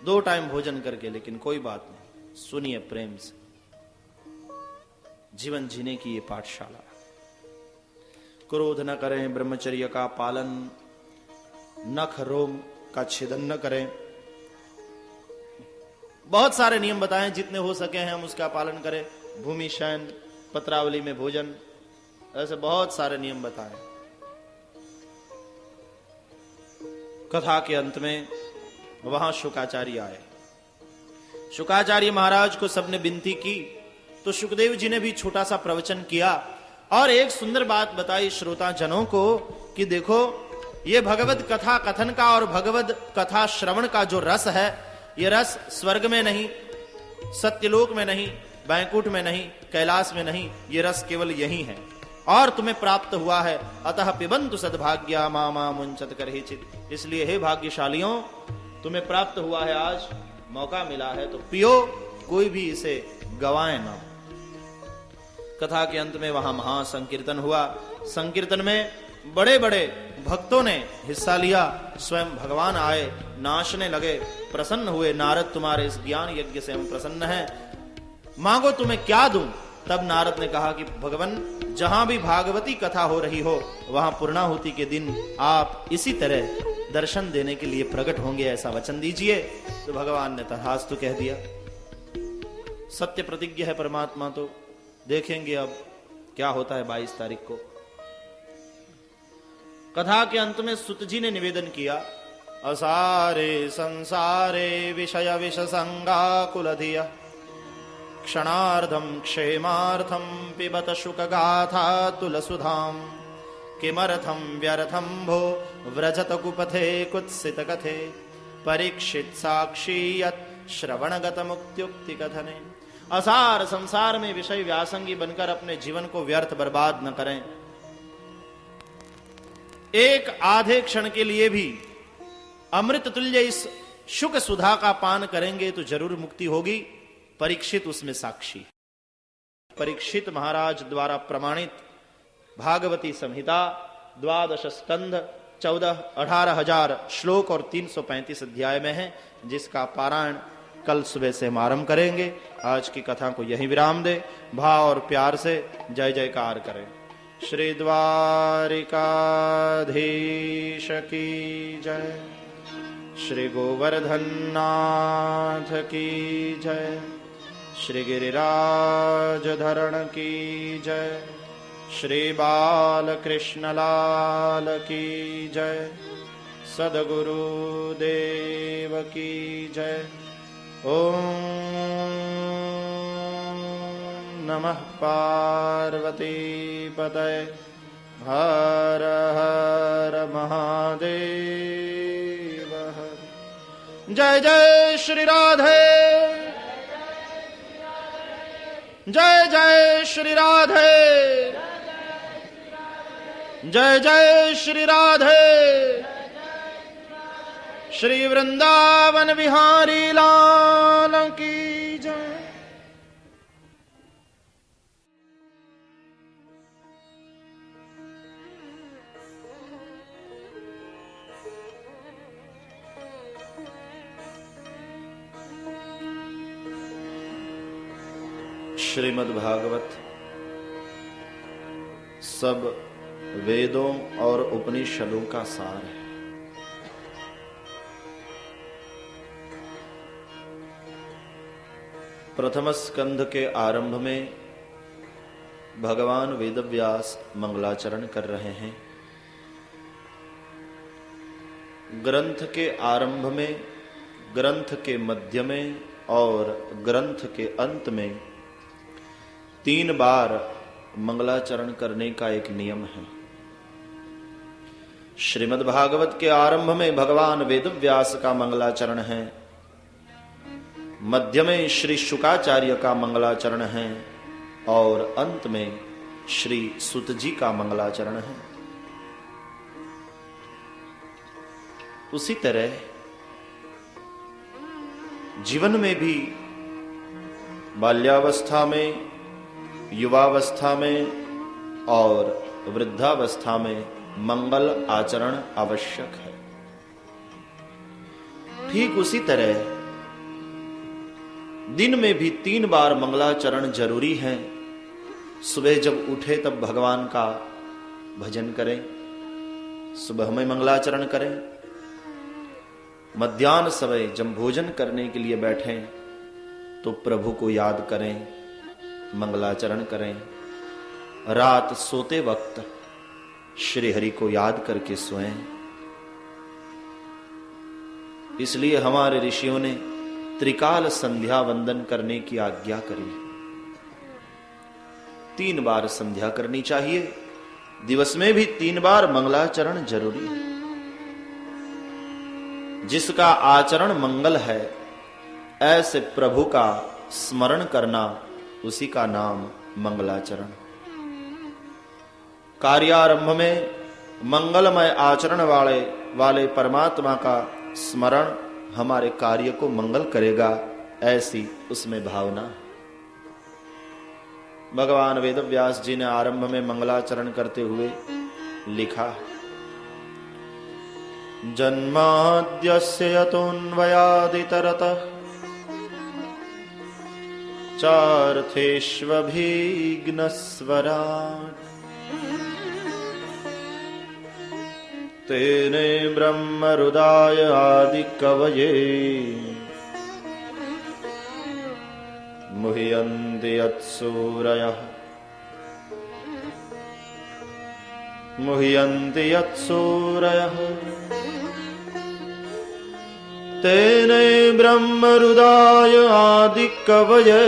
2 टाइम भोजन करके, लेकिन कोई बात नहीं, सुनिए प्रेम से। जीवन जीने की ये पाठशाला। क्रोध न करें, ब्रह्मचर्य का पालन, नख रोम का छेदन न करें। बहुत सारे नियम बताएं, जितने हो सके हैं हम उसका पालन करें। भूमि शयन, पत्रावली में भोजन, ऐसे बहुत सारे नियम बताएं। कथा के अंत में वहां शुकाचार्य आए। शुकाचार्य महाराज को सबने विनती की तो सुखदेव जी ने भी छोटा सा प्रवचन किया और एक सुंदर बात बताई श्रोता जनों को कि देखो, ये भगवत कथा कथन का और भगवत कथा श्रवण का जो रस है, ये रस स्वर्ग में नहीं, सत्यलोक में नहीं, बैकुंठ में नहीं, कैलाश में नहीं, ये रस केवल यही है और तुम्हें प्राप्त हुआ है। अतः पिबंतु सद्भाग्या मामा मुंचत करहिचित। इसलिए हे भाग्यशालियों, तुम्हें प्राप्त हुआ है, आज मौका मिला है तो पियो, कोई भी इसे गवाए ना। कथा के अंत में वहां महासंकीर्तन हुआ। संकीर्तन में बड़े बड़े भक्तों ने हिस्सा लिया। स्वयं भगवान आए, नाचने लगे, प्रसन्न हुए। नारद, तुम्हारे इस ज्ञान यज्ञ से हम प्रसन्न हैं, मांगो तुम्हें क्या दूं। तब नारद ने कहा कि भगवान, जहां भी भागवती कथा हो रही हो वहां पूर्णाहुति के दिन आप इसी तरह दर्शन देने के लिए प्रकट होंगे, ऐसा वचन दीजिए। तो भगवान ने तथास्तु कह दिया। सत्य प्रतिज्ञा है परमात्मा, तो देखेंगे अब क्या होता है 22 तारीख को। कथा के अंत में सुत जी ने निवेदन किया, असारे संसारे विषय विष संगा कुलधिया क्षणार्धम क्षेमार्थम पिबत शुक गाथा तुलसुधाम किमर्थम व्यर्थम भो व्रजत कुपथे कुत्सित कथे परीक्षित साक्षी यत् श्रवणगत मुक्त्युक्ति कथने। असार संसार में विषय व्यासंगी बनकर अपने जीवन को व्यर्थ बर्बाद न करें। एक आधे क्षण के लिए भी अमृत तुल्य इस शुक सुधा का पान करेंगे तो जरूर मुक्ति होगी। परीक्षित उसमें साक्षी। परीक्षित महाराज द्वारा प्रमाणित भागवती संहिता 12 स्कंध 18,000 श्लोक और 335 अध्याय में है, जिसका पारायण कल सुबह से हम आरंभ करेंगे। आज की कथा को यही विराम दे। भाव और प्यार से जय जयकार करें। श्री द्वारिकाधीश की जय, श्री गोवर्धन नाथ की जय, श्री गिरिराज धरण की जय, श्री बालकृष्ण लाल की जय, सद्गुरु देव की जय। ओम नमः पार्वती पतये हर हर महादेव हर। जय जय श्री राधे, जय जय श्री राधे, जय जय श्री राधे। श्री वृंदावन बिहारी लाल की जय। श्रीमद् भागवत सब वेदों और उपनिषदों का सार है। प्रथम स्कंध के आरंभ में भगवान वेदव्यास मंगलाचरण कर रहे हैं। ग्रंथ के आरंभ में, ग्रंथ के मध्य में और ग्रंथ के अंत में 3 बार मंगलाचरण करने का एक नियम है। श्रीमद् भागवत के आरंभ में भगवान वेदव्यास का मंगलाचरण है, मध्य में श्री शुकाचार्य का मंगलाचरण है और अंत में श्री सुत जी का मंगलाचरण है। उसी तरह जीवन में भी बाल्यावस्था में, युवावस्था में और वृद्धावस्था में मंगल आचरण आवश्यक है। ठीक उसी तरह दिन में भी 3 बार मंगलाचरण जरूरी है। सुबह जब उठे तब भगवान का भजन करें, सुबह में मंगलाचरण करें। मध्याह्न समय जब भोजन करने के लिए बैठें तो प्रभु को याद करें, मंगलाचरण करें। रात सोते वक्त श्री हरि को याद करके सोएं। इसलिए हमारे ऋषियों ने त्रिकाल संध्या वंदन करने की आज्ञा करी। 3 बार संध्या करनी चाहिए। दिवस में भी 3 बार मंगलाचरण जरूरी है। जिसका आचरण मंगल है, ऐसे प्रभु का स्मरण करना, उसी का नाम मंगलाचरण। कार्यारंभ में मंगलमय आचरण वाले परमात्मा का स्मरण हमारे कार्य को मंगल करेगा, ऐसी उसमें भावना। भगवान वेदव्यास जी ने आरंभ में मंगलाचरण करते हुए लिखा, जन्माद्यस्य यतोऽन्वयादितरतः चार्थेष्वभिघ्नस्वराट् तेने ब्रह्महृदाय आदिकवये मुह्यन्ति यत्सूरयः तेने ब्रह्महृदाय आदिकवये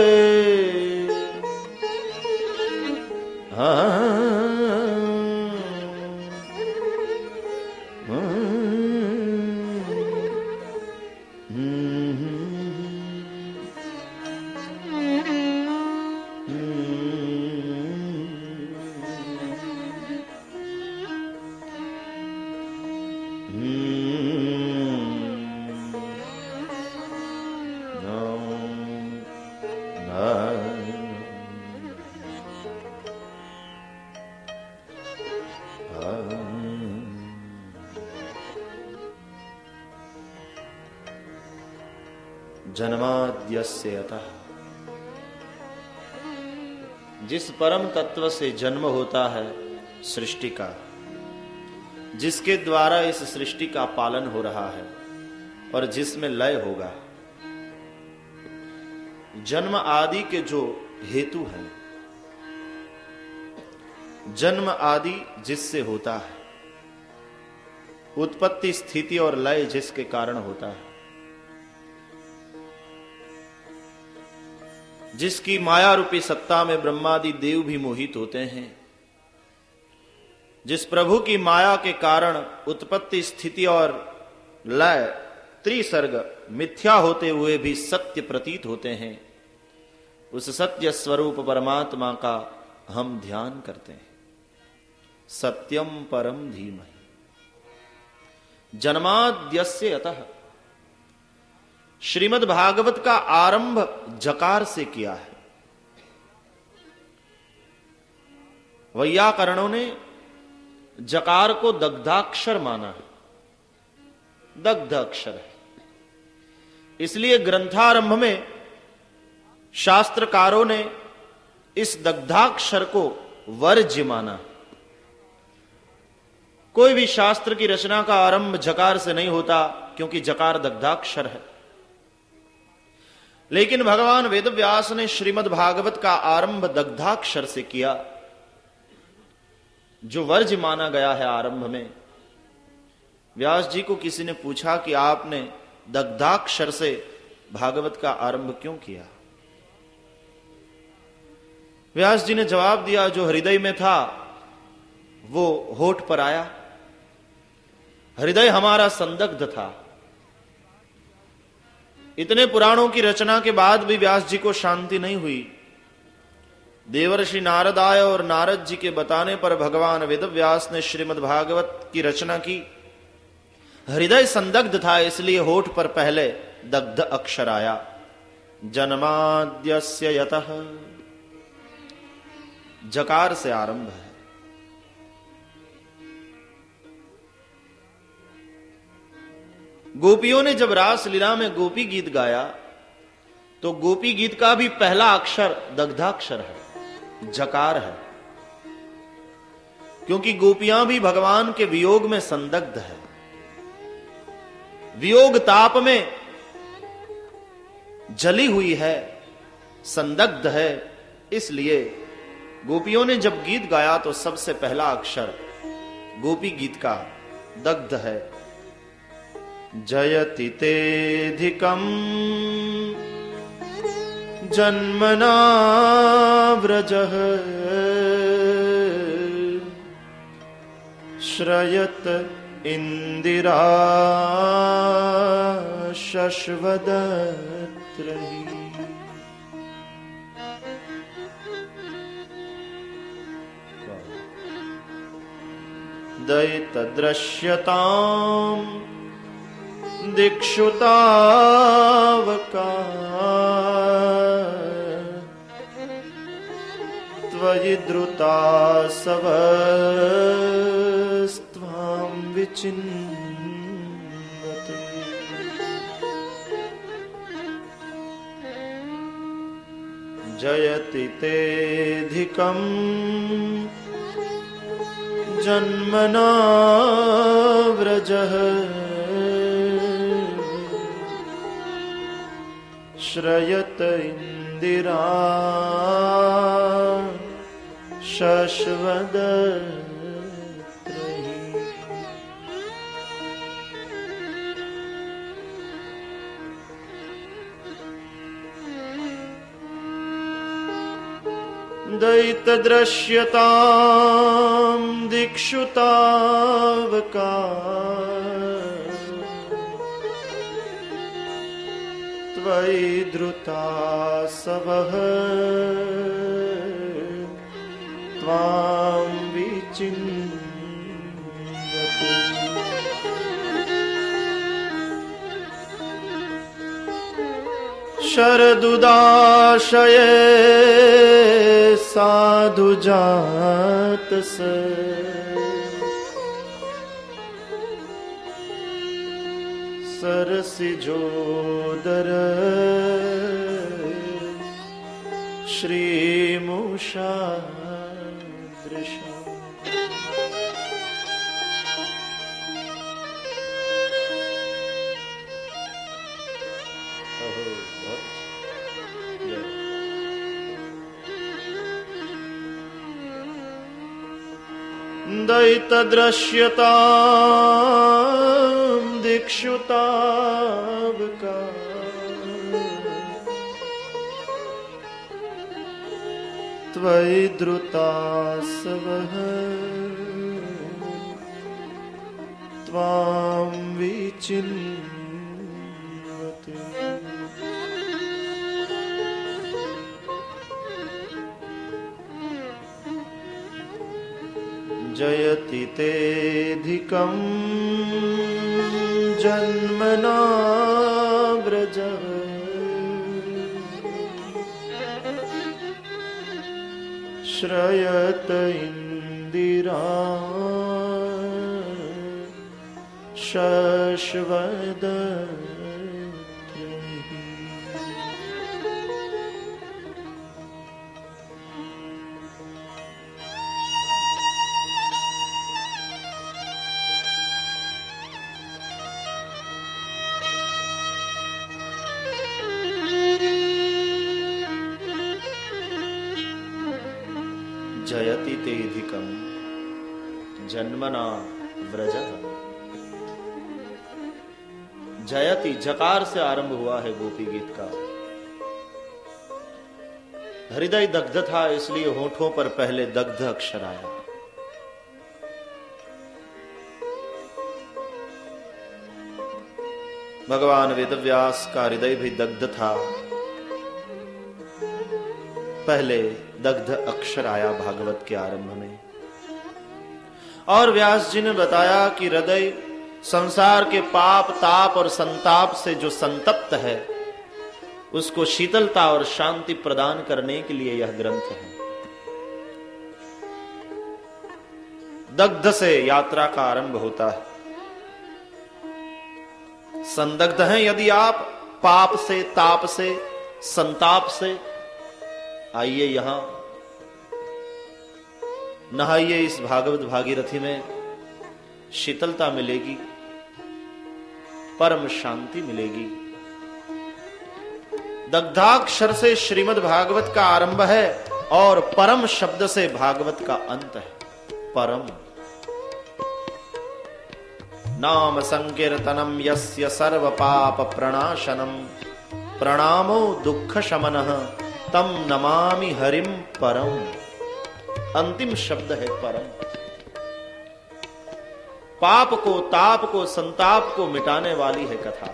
जन्माद्यस्य अतः, जिस परम तत्व से जन्म होता है सृष्टि का, जिसके द्वारा इस सृष्टि का पालन हो रहा है और जिसमें लय होगा, जन्म आदि के जो हेतु हैं, जन्म आदि जिससे होता है, उत्पत्ति स्थिति और लय जिसके कारण होता है, जिसकी माया रूपी सत्ता में ब्रह्मादि देव भी मोहित होते हैं, जिस प्रभु की माया के कारण उत्पत्ति स्थिति और लय त्रिसर्ग मिथ्या होते हुए भी सत्य प्रतीत होते हैं, उस सत्य स्वरूप परमात्मा का हम ध्यान करते हैं। सत्यम परम धीमहि जन्माद्यस्य अतः। श्रीमद् भागवत का आरंभ जकार से किया है। वैयाकरणों ने जकार को दग्धाक्षर माना है, दग्ध अक्षर है। इसलिए ग्रंथारंभ में शास्त्रकारों ने इस दग्धाक्षर को वर्ज्य माना। कोई भी शास्त्र की रचना का आरंभ जकार से नहीं होता, क्योंकि जकार दग्धाक्षर है। लेकिन भगवान वेदव्यास ने श्रीमद् भागवत का आरंभ दग्धाक्षर से किया, जो वर्ज्य माना गया है आरंभ में। व्यास जी को किसी ने पूछा कि आपने दग्धाक्षर से भागवत का आरंभ क्यों किया? व्यास जी ने जवाब दिया, जो हृदय में था वो होठ पर आया। हृदय हमारा संदग्ध था। इतने पुराणों की रचना के बाद भी व्यास जी को शांति नहीं हुई। देवर्षि नारद आए और नारद जी के बताने पर भगवान वेदव्यास ने श्रीमद् भागवत की रचना की। हृदय संदग्ध था, इसलिए होठ पर पहले दग्ध अक्षर आया। जन्माद्यस्य यतः, जकार से आरंभ है। गोपियों ने जब रास लीला में गोपी गीत गाया, तो गोपी गीत का भी पहला अक्षर दग्धाक्षर है, जकार है। क्योंकि गोपियां भी भगवान के वियोग में संदग्ध है, वियोग ताप में जली हुई है, संदग्ध है। इसलिए गोपियों ने जब गीत गाया तो सबसे पहला अक्षर गोपी गीत का दग्ध है। जयति तेधिकम् जन्मना व्रजः श्रयत इंदिरा शश्वदत्रहि। दयितदृश्यताम् दिक्षुतावका त्वयि द्रुता सवस्त्वां विचिन्वते। जयति तेधिकम् जन्मना व्रजः श्रयत इंदिरा शश्वदत्रहि। दयितदृश्यतां दिक्षुतावका त्वयि द्रुता सवः त्वां विचिन्वते। शरदुदाशये साधु जात से सरसिजोदर श्रीमुषा दृशा। दैतदृश्यतां दिक्षुतावका त्वयि द्रुतास्वः त्वां विचिन्वते। जयति तेऽधिकं जन्मना व्रजः श्रयत इंदिरा शश्वदत्रिः। जयति तेऽधिकं जन्मना व्रजः। जयति जकार से आरंभ हुआ है गोपी गीत का। हृदय दग्ध था इसलिए होठों पर पहले दग्ध अक्षर आया। भगवान वेदव्यास का हृदय भी दग्ध था, पहले दग्ध अक्षर आया भागवत के आरंभ में। और व्यास जी ने बताया कि हृदय संसार के पाप ताप और संताप से जो संतप्त है उसको शीतलता और शांति प्रदान करने के लिए यह ग्रंथ है। दग्ध से यात्रा का आरंभ होता है। संदग्ध हैं यदि आप पाप से ताप से संताप से, आइए यहां नहाइए इस भागवत भागीरथी में, शीतलता मिलेगी, परम शांति मिलेगी। दग्धाक्षर से श्रीमद् भागवत का आरंभ है और परम शब्द से भागवत का अंत है। परम नाम संकीर्तनम यस्य सर्व पाप प्रणाशनम प्रणामो दुख शमनः तम नमामि हरिम परम। अंतिम शब्द है परम। पाप को ताप को संताप को मिटाने वाली है कथा।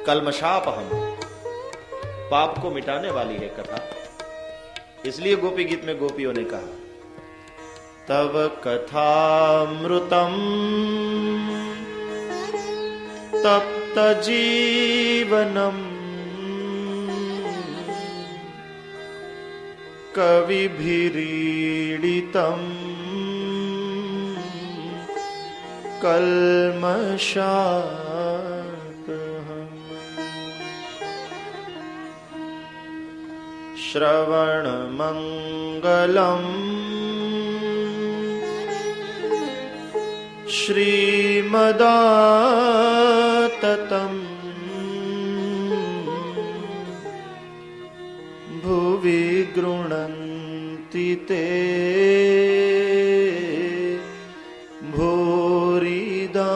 कल्मषापहम, पाप को मिटाने वाली है कथा। इसलिए गोपी गीत में गोपियों ने कहा तव कथामृतम तप्त जीवनम कविभिरीडितम कल्मषापहम्। श्रवणमङ्गलम् श्रीमदाततम् भुवि गृह्णन्ति ते भूरिदा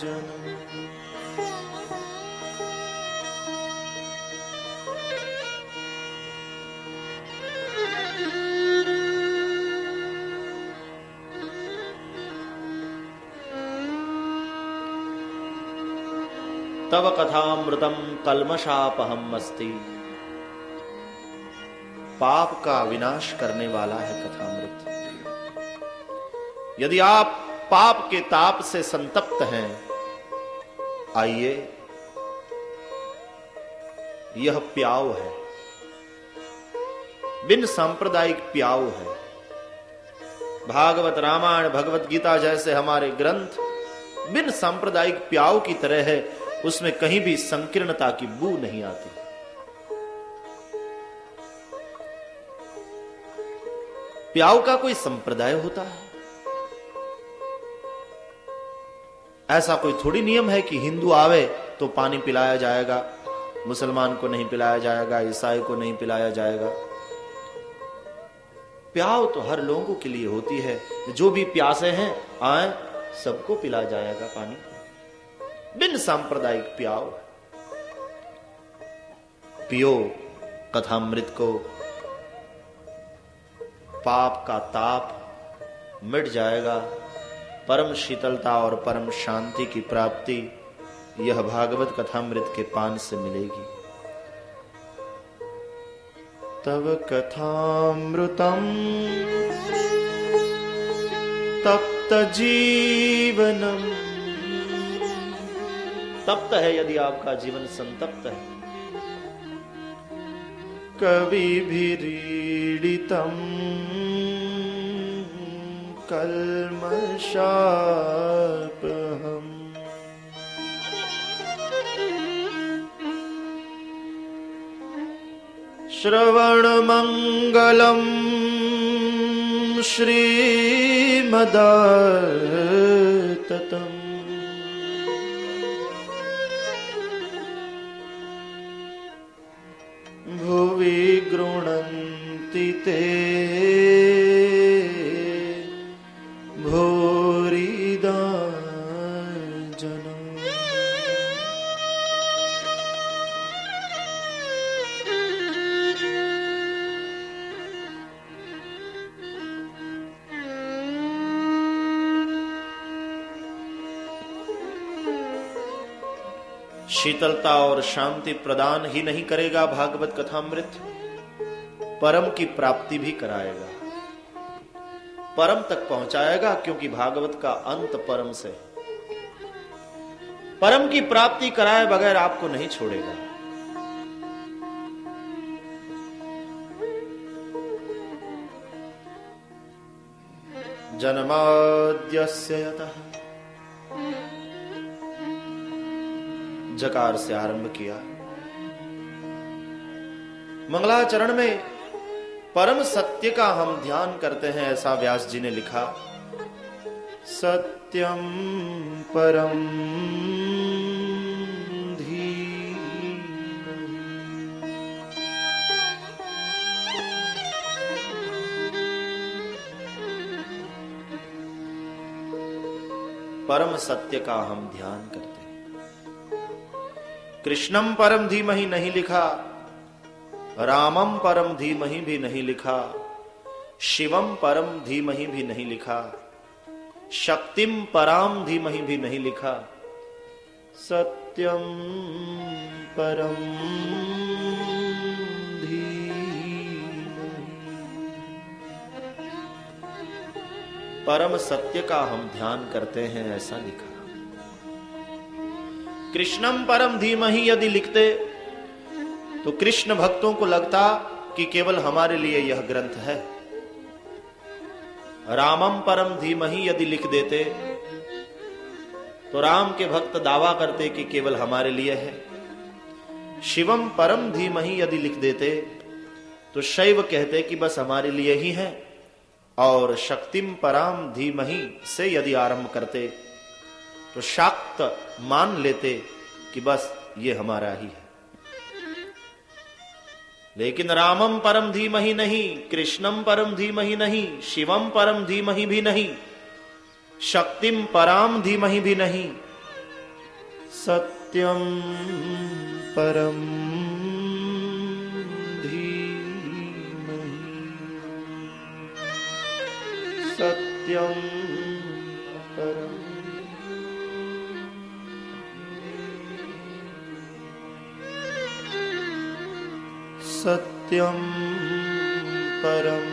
जनाः। तव कथामृतम कल्मषापहम् अस्ति। पाप का विनाश करने वाला है कथामृत। यदि आप पाप के ताप से संतप्त हैं, आइए, यह प्याऊ है, बिन सांप्रदायिक प्याऊ है। भागवत, रामायण, भगवत गीता जैसे हमारे ग्रंथ बिन सांप्रदायिक प्याऊ की तरह है, उसमें कहीं भी संकीर्णता की बू नहीं आती। प्याऊ का कोई संप्रदाय होता है? ऐसा कोई थोड़ी नियम है कि हिंदू आवे तो पानी पिलाया जाएगा, मुसलमान को नहीं पिलाया जाएगा, ईसाई को नहीं पिलाया जाएगा। प्याऊ तो हर लोगों के लिए होती है। जो भी प्यासे हैं आए, सबको पिलाया जाएगा पानी, बिन सांप्रदायिक प्याऊ। पियो कथामृत को, पाप का ताप मिट जाएगा, परम शीतलता और परम शांति की प्राप्ति यह भागवत कथामृत के पान से मिलेगी। तव कथामृतम तप्त जीवनम। तप्त है यदि आपका जीवन संतप्त है। कविभिरीडितम कल्मषापहम्। श्रवणमंगलम् श्रीमदाततम्। भुवि गृह्णन्ति ते भूरिदा जना। शीतलता और शांति प्रदान ही नहीं करेगा भागवत कथामृत, परम की प्राप्ति भी कराएगा, परम तक पहुंचाएगा, क्योंकि भागवत का अंत परम से। परम की प्राप्ति कराए बगैर आपको नहीं छोड़ेगा। जन्माद्यस्य यतः, जकार से आरंभ किया। मंगलाचरण में परम सत्य का हम ध्यान करते हैं, ऐसा व्यास जी ने लिखा। सत्यम परम धीमहि। परम सत्य का हम ध्यान करते हैं। कृष्णम परम धीमहि नहीं लिखा, रामम परम धीमहि भी नहीं लिखा, शिवम परम धीमहि भी नहीं लिखा, शक्तिम पराम धीमहि भी नहीं लिखा। सत्यम परम धीमहि। परम सत्य का हम ध्यान करते हैं, ऐसा लिखा। कृष्णम परम धीमहि यदि लिखते तो कृष्ण भक्तों को लगता कि केवल हमारे लिए यह ग्रंथ है। रामम परम धीमहि यदि लिख देते तो राम के भक्त दावा करते कि केवल हमारे लिए है। शिवम परम धीमहि यदि लिख देते तो शैव कहते कि बस हमारे लिए ही है। और शक्तिम पराम धीमहि से यदि आरंभ करते तो शाक्त मान लेते कि बस ये हमारा ही है। लेकिन रामम परम धीमहि नहीं, कृष्णम परम धीमहि नहीं, शिवम परम धीमहि भी नहीं, शक्तिम पराम धीमहि भी नहीं, सत्यम परम धीमहि। सत्यम परम। सत्यम परम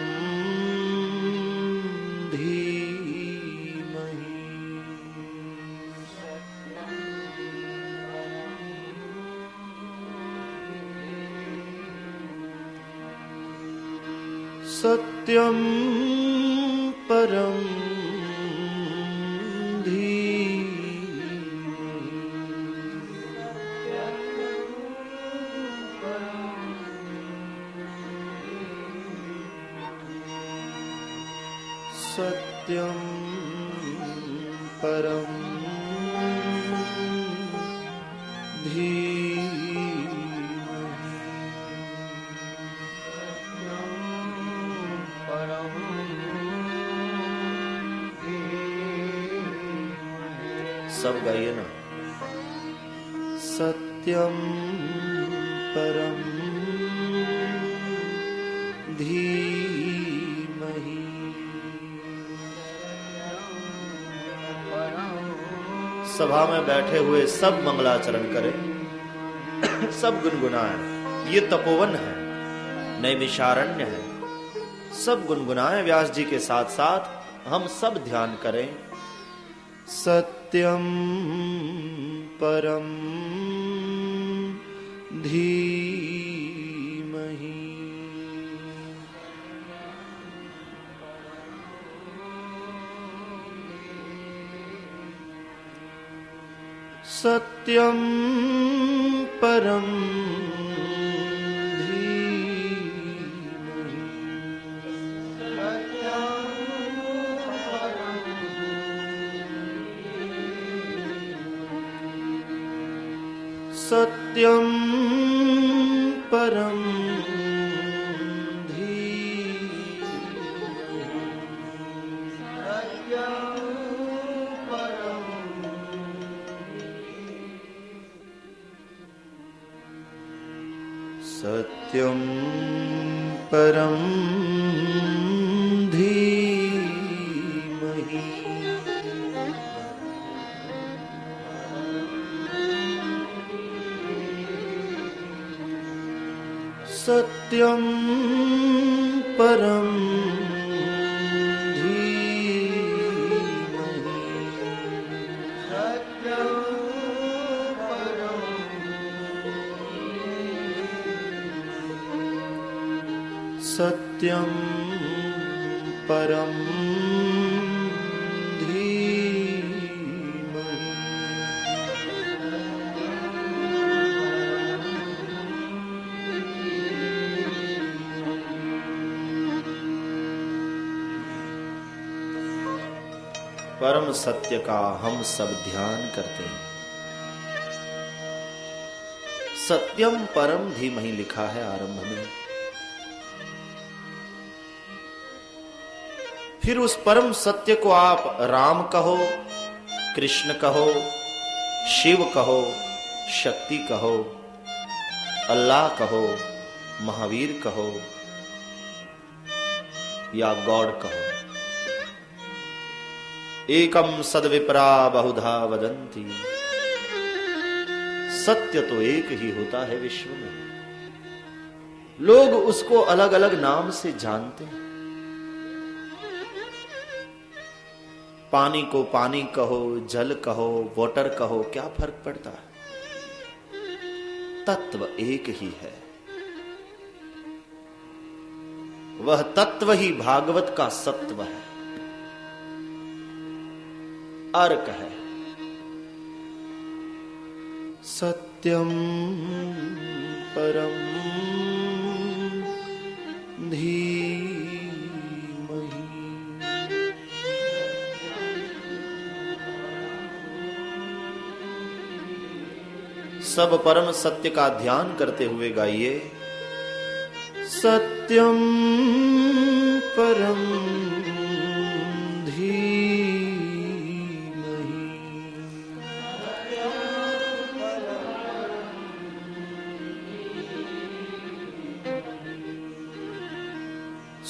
धीमहि। सत्यम परम सत्यम परम सब गाइए ना। सत्यम परम धीमहि। सभा में बैठे हुए सब मंगलाचरण करें, सब गुनगुनाएं। ये तपोवन है, नैमिषारण्य है, सब गुनगुनाएं व्यास जी के साथ साथ हम सब ध्यान करें। सत्यम परम धीमहि। सत्यम परम सत्यम परम सत्यम परम धीमहि। सत्यम परम सत्यम परम धीमहि। परम सत्य का हम सब ध्यान करते हैं। सत्यम परम धीमहि लिखा है आरंभ में। फिर उस परम सत्य को आप राम कहो, कृष्ण कहो, शिव कहो, शक्ति कहो, अल्लाह कहो, महावीर कहो या गॉड कहो। एकम सद्विप्रा बहुधा वदंती। सत्य तो एक ही होता है विश्व में, लोग उसको अलग अलग नाम से जानते हैं। पानी को पानी कहो, जल कहो, वाटर कहो, क्या फर्क पड़ता है? तत्व एक ही है। वह तत्व ही भागवत का सत्व है, अर्क है। सत्यम परम धीमहि। सब परम सत्य का ध्यान करते हुए गाइए। सत्यम परम धीमहि।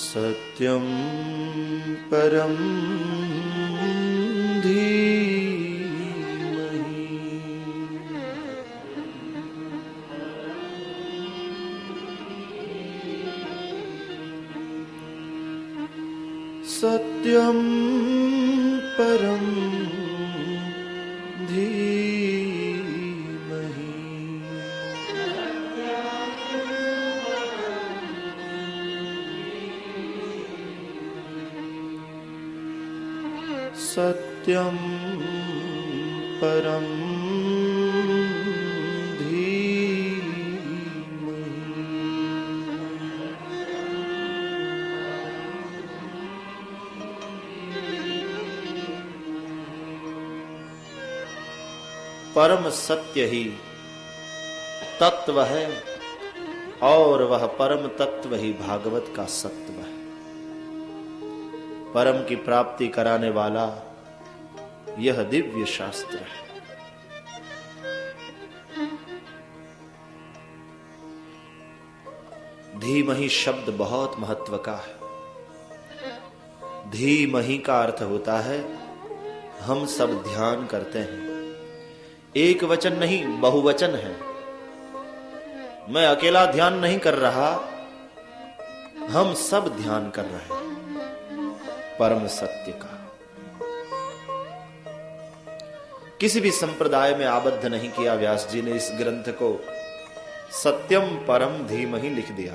सत्यम परम धीमहि। सत्यम परम धीमहि। सत्यम परम परम सत्य ही तत्व है और वह परम तत्व ही भागवत का सत्व है। परम की प्राप्ति कराने वाला यह दिव्य शास्त्र है। धीमहि शब्द बहुत महत्व का है। धीमहि का अर्थ होता है हम सब ध्यान करते हैं। एक वचन नहीं, बहुवचन है। मैं अकेला ध्यान नहीं कर रहा, हम सब ध्यान कर रहे हैं परम सत्य का। किसी भी संप्रदाय में आबद्ध नहीं किया व्यास जी ने इस ग्रंथ को। सत्यम परम धीमहि लिख दिया।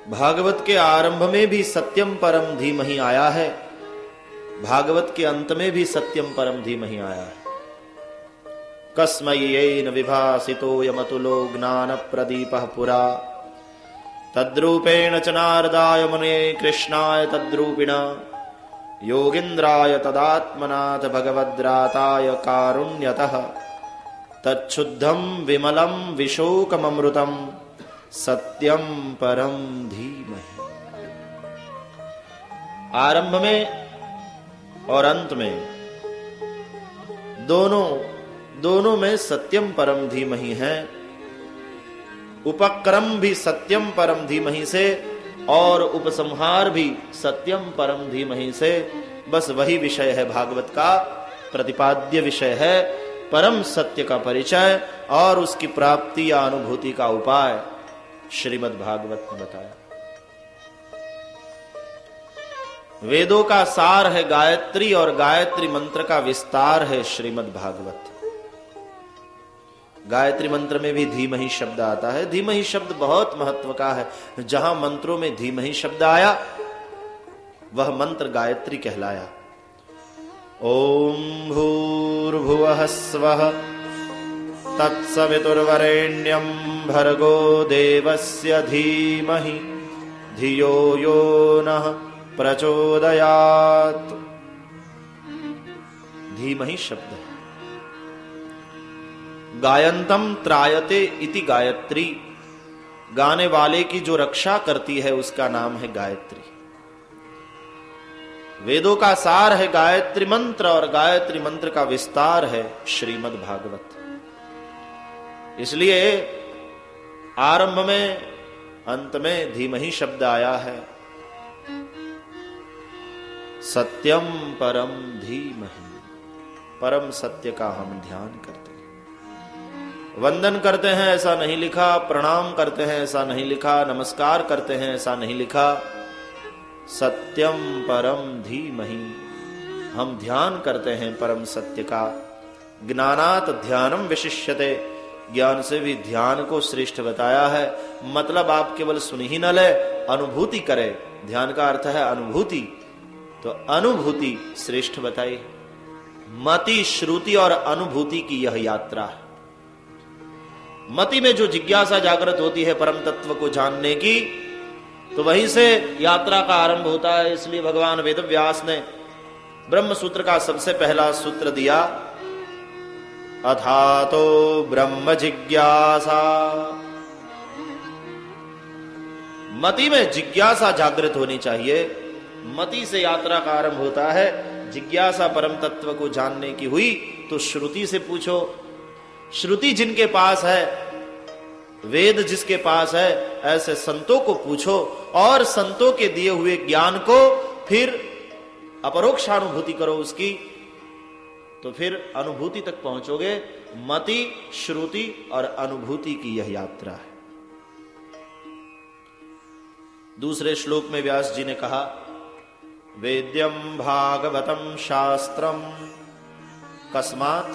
भागवत के आरंभ में भी सत्यम परम धीमहि आया है, भागवत के अंत में भी सत्यम परम धीमहि आया है। कस्मयेन विभासितो यमतुलो ज्ञान प्रदीपः पुरा तद्रूपेण च नारदाय मुने कृष्णाय तद्रूपिणा योगीन्द्राय तदात्मनाथ भगवद्राताय कारुण्यतः तच्छुद्धं विमलं विशोकममृतं सत्यम परम धीमहि। आरंभ में और अंत में दोनों में सत्यम परम धीमहि है। उपक्रम भी सत्यम परम धीमहि से और उपसंहार भी सत्यम परम धीमहि से। बस वही विषय है, भागवत का प्रतिपाद्य विषय है परम सत्य का परिचय और उसकी प्राप्ति या अनुभूति का उपाय श्रीमद् भागवत ने बताया। वेदों का सार है गायत्री और गायत्री मंत्र का विस्तार है श्रीमद् भागवत। गायत्री मंत्र में भी धीमहि शब्द आता है। धीमहि शब्द बहुत महत्व का है। जहां मंत्रों में धीमहि शब्द आया वह मंत्र गायत्री कहलाया। ओम भूर्भुवः स्वः तत्सवितुर्वरेण्यं भर्गो देवस्य धीमहि धियो यो नः प्रचोदयात्। धीमहि शब्द है। गायंतम त्रायते इति गायत्री, गाने वाले की जो रक्षा करती है उसका नाम है गायत्री। वेदों का सार है गायत्री मंत्र और गायत्री मंत्र का विस्तार है श्रीमद् भागवत। इसलिए आरंभ में अंत में धीमहि शब्द आया है। सत्यम परम धीमहि, परम सत्य का हम ध्यान करते हैं। वंदन करते हैं ऐसा नहीं लिखा, प्रणाम करते हैं ऐसा नहीं लिखा, नमस्कार करते हैं ऐसा नहीं लिखा। सत्यम परम धीमहि, हम ध्यान करते हैं परम सत्य का। ज्ञानात ध्यानम विशिष्यते, ज्ञान से भी ध्यान को श्रेष्ठ बताया है। मतलब आप केवल सुन ही न ले, अनुभूति करे। ध्यान का अर्थ है अनुभूति, तो अनुभूति श्रेष्ठ बताई। मति, श्रुति और अनुभूति की यह यात्रा है। मति में जो जिज्ञासा जागृत होती है परम तत्व को जानने की, तो वहीं से यात्रा का आरंभ होता है। इसलिए भगवान वेदव्यास ने ब्रह्म सूत्र का सबसे पहला सूत्र दिया, अथातो ब्रह्म जिज्ञासा। मति में जिज्ञासा जागृत होनी चाहिए। मति से यात्रा का आरंभ होता है। जिज्ञासा परम तत्व को जानने की हुई तो श्रुति से पूछो। श्रुति जिनके पास है, वेद जिसके पास है, ऐसे संतों को पूछो और संतों के दिए हुए ज्ञान को फिर अपरोक्षानुभूति करो उसकी, तो फिर अनुभूति तक पहुंचोगे। मति, श्रुति और अनुभूति की यह यात्रा है। दूसरे श्लोक में व्यास जी ने कहा, वेद्यम भागवतम शास्त्रम कस्मात्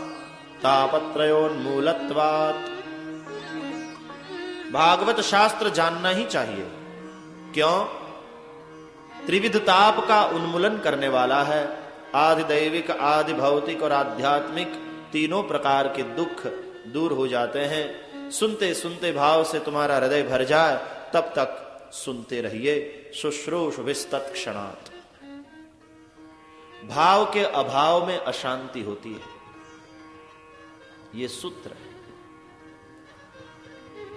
तापत्रयोन्मूलत्वात्। भागवत शास्त्र जानना ही चाहिए। क्यों? त्रिविध ताप का उन्मूलन करने वाला है। आदि दैविक, आदि भौतिक और आध्यात्मिक तीनों प्रकार के दुख दूर हो जाते हैं। सुनते सुनते भाव से तुम्हारा हृदय भर जाए तब तक सुनते रहिए। शुश्रूष विस्तत क्षणात्। भाव के अभाव में अशांति होती है, ये सूत्र है।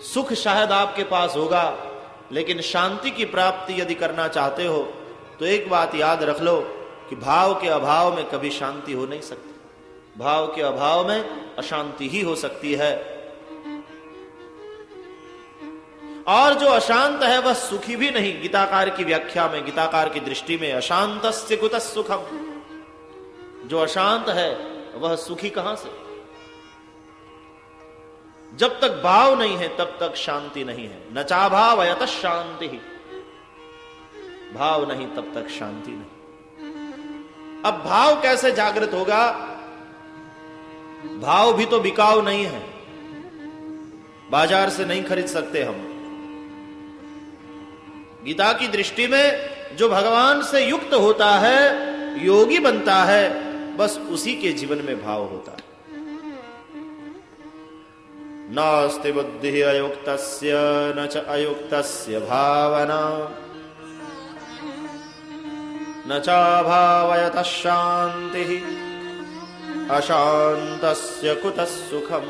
सुख शायद आपके पास होगा, लेकिन शांति की प्राप्ति यदि करना चाहते हो तो एक बात याद रख लो कि भाव के अभाव में कभी शांति हो नहीं सकती। भाव के अभाव में अशांति ही हो सकती है। और जो अशांत है वह सुखी भी नहीं। गीताकार की व्याख्या में, गीताकार की दृष्टि में अशांतस्य कुतः सुखम, जो अशांत है वह सुखी कहां से। जब तक भाव नहीं है तब तक शांति नहीं है। न चाभावयतः शांति ही, भाव नहीं तब तक शांति नहीं। अब भाव कैसे जागृत होगा? भाव भी तो बिकाऊ नहीं है, बाजार से नहीं खरीद सकते हम। गीता की दृष्टि में जो भगवान से युक्त होता है, योगी बनता है, बस उसी के जीवन में भाव होता है। नास्ति बुद्धि अयुक्तस्य न च अयुक्तस्य भावना न चाभावयतः शान्तिः अशान्तस्य कुतः सुखम्।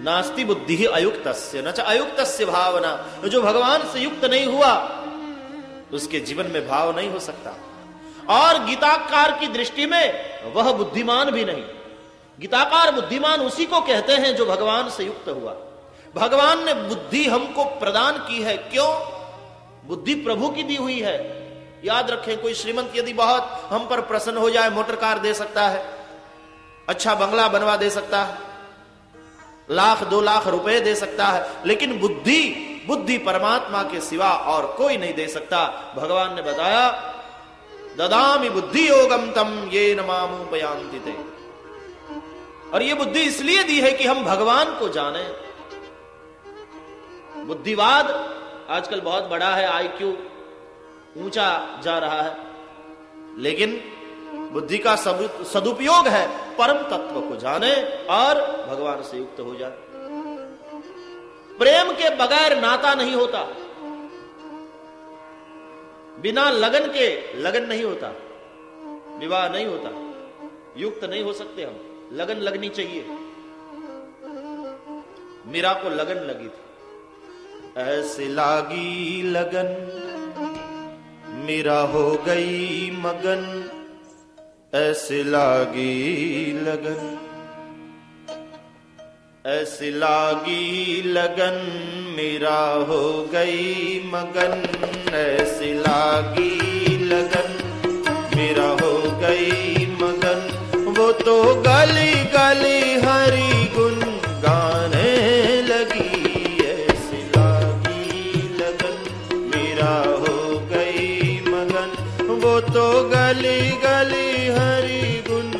नास्ति बुद्धि अयुक्तस्य न च अयुक्तस्य भावना। जो भगवान से युक्त नहीं हुआ उसके जीवन में भाव नहीं हो सकता। और गीताकार की दृष्टि में वह बुद्धिमान भी नहीं। गीताकार बुद्धिमान उसी को कहते हैं जो भगवान से युक्त हुआ। भगवान ने बुद्धि हमको प्रदान की है। क्यों? बुद्धि प्रभु की दी हुई है। याद रखें, कोई श्रीमंत यदि बहुत हम पर प्रसन्न हो जाए, मोटर कार दे सकता है, अच्छा बंगला बनवा दे सकता है, 1,00,000 2,00,000 रुपए दे सकता है, लेकिन बुद्धि परमात्मा के सिवा और कोई नहीं दे सकता। भगवान ने बताया, ददामि बुद्धि योगम तम ये न मामुपयान्ति ते। और ये बुद्धि इसलिए दी है कि हम भगवान को जाने। बुद्धिवाद आजकल बहुत बड़ा है, IQ ऊंचा जा रहा है, लेकिन बुद्धि का सदुपयोग है परम तत्व को जाने और भगवान से युक्त हो जाए। प्रेम के बगैर नाता नहीं होता, बिना लगन के लगन नहीं होता, विवाह नहीं होता, युक्त नहीं हो सकते हम। लगन लगनी चाहिए। मीरा को लगन लगी थी, ऐसे लागी लगन मीरा हो गई मगन, ऐसे लागी लगन, ऐसे लागी लगन मीरा हो गई मगन, ऐसे लागी लगन मीरा हो गई मगन। वो तो गली गली हरि गुण गाने लगी, ऐसी लागी लगन मीरा हो गई मगन। वो तो गली गली हरि गुण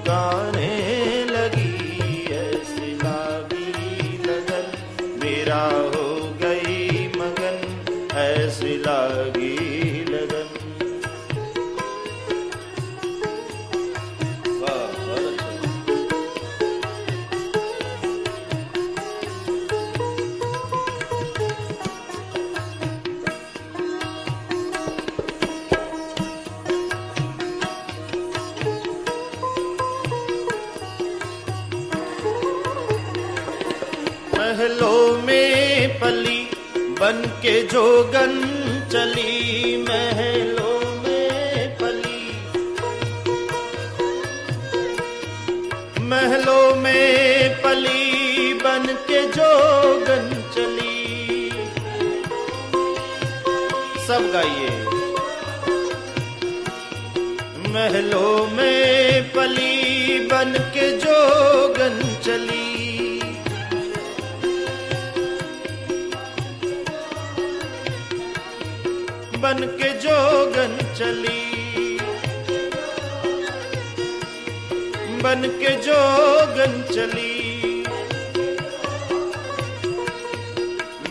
गाने लगी, ऐसी लागी लगन मीरा हो गई मगन, ऐसी लागी लगन। महलों में पली बन के जोगन चली, महलों में पली, महलों में पली बन के जोगन चली। सब गाइए। महलों में पली बन के जोगन चली, बन के जोगन चली, बन के जोगन चली।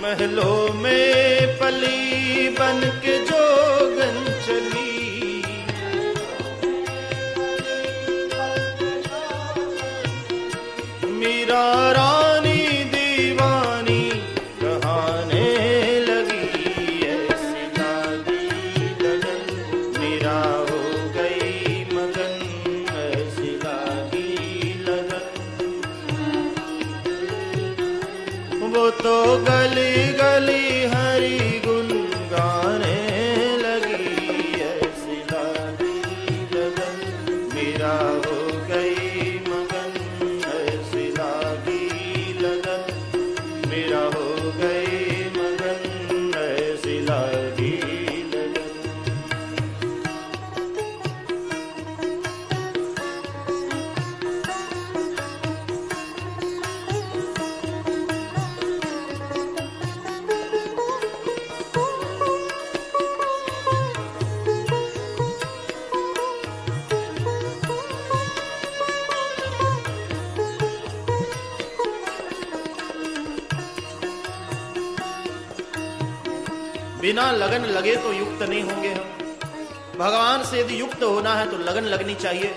महलों में कली बन के जोगन चली, मीरा रानी दीवानी कहाने लगी, ऐसी लागी लगन मीरा हो गई मगन, ऐसी लागी लगन। वो तो गली गली हरि गुन गाने लगी, ऐसी लागी लगन मीरा हो गई मगन, ऐसी लागी लगन मीरा हो गई मगन, ऐसी लागी लगन। बिना लगन लगे तो युक्त नहीं होंगे हम। भगवान से यदि युक्त होना है तो लगन लगनी चाहिए,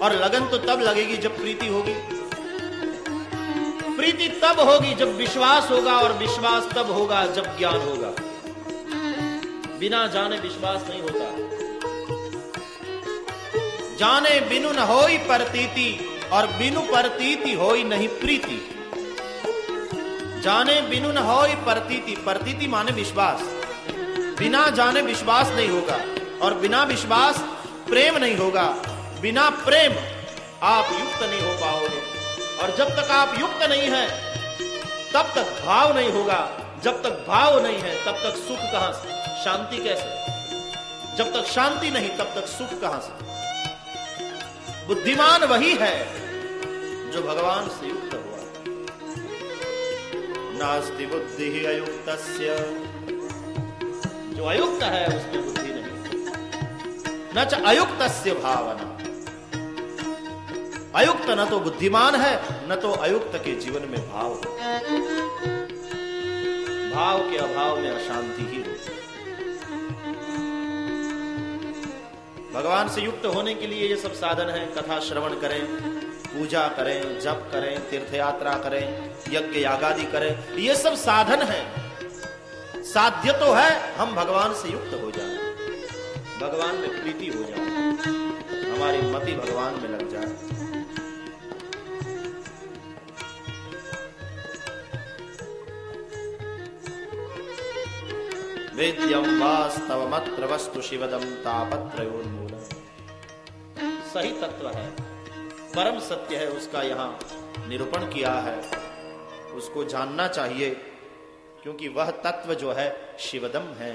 और लगन तो तब लगेगी जब प्रीति होगी। प्रीति तब होगी जब विश्वास होगा, और विश्वास तब होगा जब ज्ञान होगा। बिना जाने विश्वास नहीं होता। जाने बिनु न होई प्रतीति, और बिनु प्रतीति होई नहीं प्रीति। जाने बिनु न होई प्रतीति, प्रतीति माने विश्वास। बिना जाने विश्वास नहीं होगा, और बिना विश्वास प्रेम नहीं होगा। बिना प्रेम आप युक्त नहीं हो पाओगे, और जब तक आप युक्त नहीं हैं तब तक भाव नहीं होगा। जब तक भाव नहीं है तब तक सुख कहां से, शांति कैसे? जब तक शांति नहीं तब तक सुख कहां से? बुद्धिमान वही है जो भगवान से युक्त हुआ। नास्ति बुद्धि ही अयुक्तस्य, जो अयुक्त है उसमें बुद्धि नहीं। न च अयुक्तस्य भावना, अयुक्त न तो बुद्धिमान है, न तो अयुक्त के जीवन में भाव है। भाव के अभाव में अशांति ही होती है। भगवान से युक्त होने के लिए ये सब साधन है। कथा श्रवण करें, पूजा करें, जप करें, तीर्थ यात्रा करें, यज्ञ यागादि करें, ये सब साधन है। साध्य तो है हम भगवान से युक्त हो जाए, भगवान में प्रीति हो जाए, हमारी मति भगवान में लग जाए। वेद्यम वास्तवमत्र वस्तु शिवदम तापत्रयोन्मूलम्। सही तत्व है, परम सत्य है, उसका यहां निरूपण किया है। उसको जानना चाहिए, क्योंकि वह तत्व जो है शिवदम है,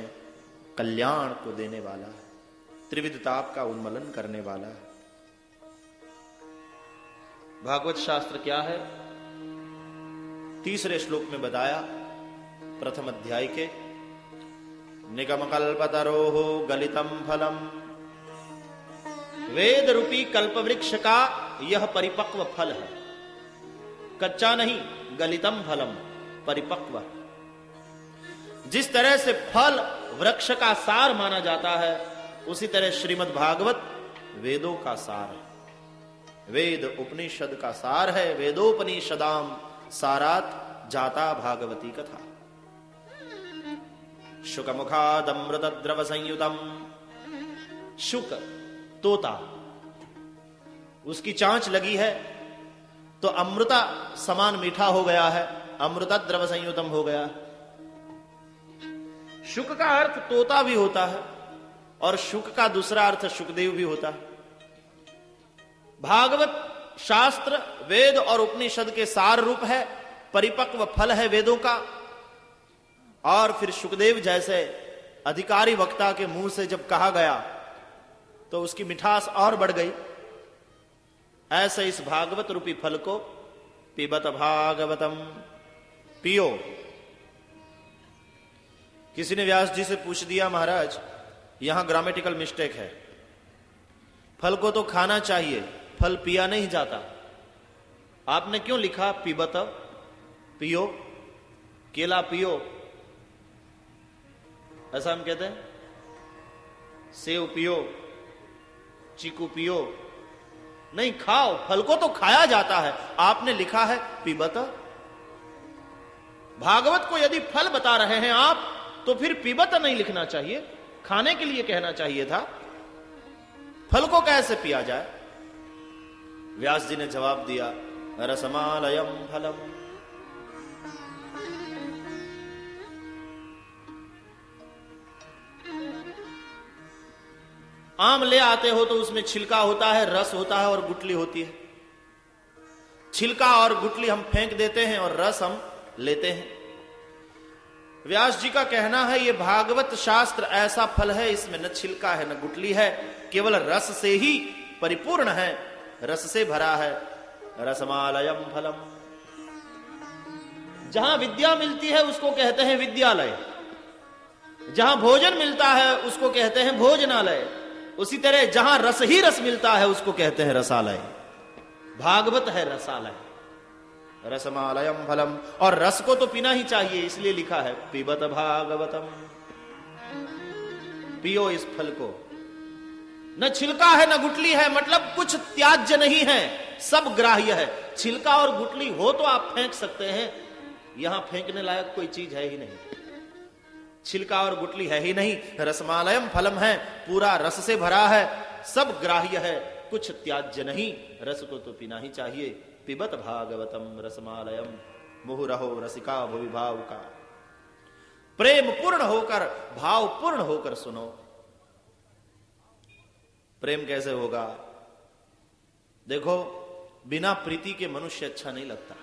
कल्याण को देने वाला है, त्रिविध ताप का उन्मूलन करने वाला है। भागवत शास्त्र क्या है? तीसरे श्लोक में बताया, प्रथम अध्याय के, निगम कल्पतरोः गलितम फलम, वेद रूपी कल्प वृक्ष का यह परिपक्व फल है। कच्चा नहीं, गलितम फलम, परिपक्व। जिस तरह से फल वृक्ष का सार माना जाता है, उसी तरह श्रीमद् भागवत वेदों का सार है। वेद उपनिषद का सार है। वेदोपनिषदाम सारात जाता भागवती कथा। शुक मुखादमृत द्रव संयुतम, शुक तोता, उसकी चांच लगी है तो अमृता समान मीठा हो गया है, अमृता द्रव संयुतम हो गया। शुक का अर्थ तोता भी होता है, और शुक का दूसरा अर्थ शुकदेव भी होता है। भागवत शास्त्र वेद और उपनिषद के सार रूप है, परिपक्व फल है वेदों का। और फिर शुकदेव जैसे अधिकारी वक्ता के मुंह से जब कहा गया तो उसकी मिठास और बढ़ गई। ऐसे इस भागवत रूपी फल को पिबत भागवतम, पियो। किसी ने व्यास जी से पूछ दिया, महाराज यहां ग्रामेटिकल मिस्टेक है, फल को तो खाना चाहिए, फल पिया नहीं जाता, आपने क्यों लिखा पिबत, पियो, केला पियो? ऐसा हम कहते हैं? सेव पियो, चीकू पियो, नहीं, खाओ। फल को तो खाया जाता है। आपने लिखा है पिबत। भागवत को यदि फल बता रहे हैं आप, तो फिर पिबत नहीं लिखना चाहिए, खाने के लिए कहना चाहिए था। फल को कैसे पिया जाए? व्यास जी ने जवाब दिया, रसमालयम फलम। आम ले आते हो तो उसमें छिलका होता है, रस होता है और गुठली होती है। छिलका और गुठली हम फेंक देते हैं और रस हम लेते हैं। व्यास जी का कहना है, यह भागवत शास्त्र ऐसा फल है, इसमें न छिलका है न गुठली है, केवल रस से ही परिपूर्ण है, रस से भरा है। रसमालयम फलम। जहां विद्या मिलती है उसको कहते हैं विद्यालय, जहां भोजन मिलता है उसको कहते हैं भोजनालय, उसी तरह जहां रस ही रस मिलता है उसको कहते हैं रसालय। भागवत है रसालय। रसमालयम फलम। और रस को तो पीना ही चाहिए, इसलिए लिखा है पिबत भागवतम। पियो इस फल को। न छिलका है न गुठली है, मतलब कुछ त्याज्य नहीं है, सब ग्राह्य है। छिलका और गुठली हो तो आप फेंक सकते हैं, यहां फेंकने लायक कोई चीज है ही नहीं। छिलका और गुठली है ही नहीं। रसमालयम फलम है, पूरा रस से भरा है, सब ग्राह्य है, कुछ त्याज्य नहीं। रस को तो पीना ही चाहिए। पिबत भागवतम रसमालयम मुहुरहो रसिका भुवि भाव का। प्रेम पूर्ण होकर, भाव पूर्ण होकर सुनो। प्रेम कैसे होगा? देखो, बिना प्रीति के मनुष्य अच्छा नहीं लगता।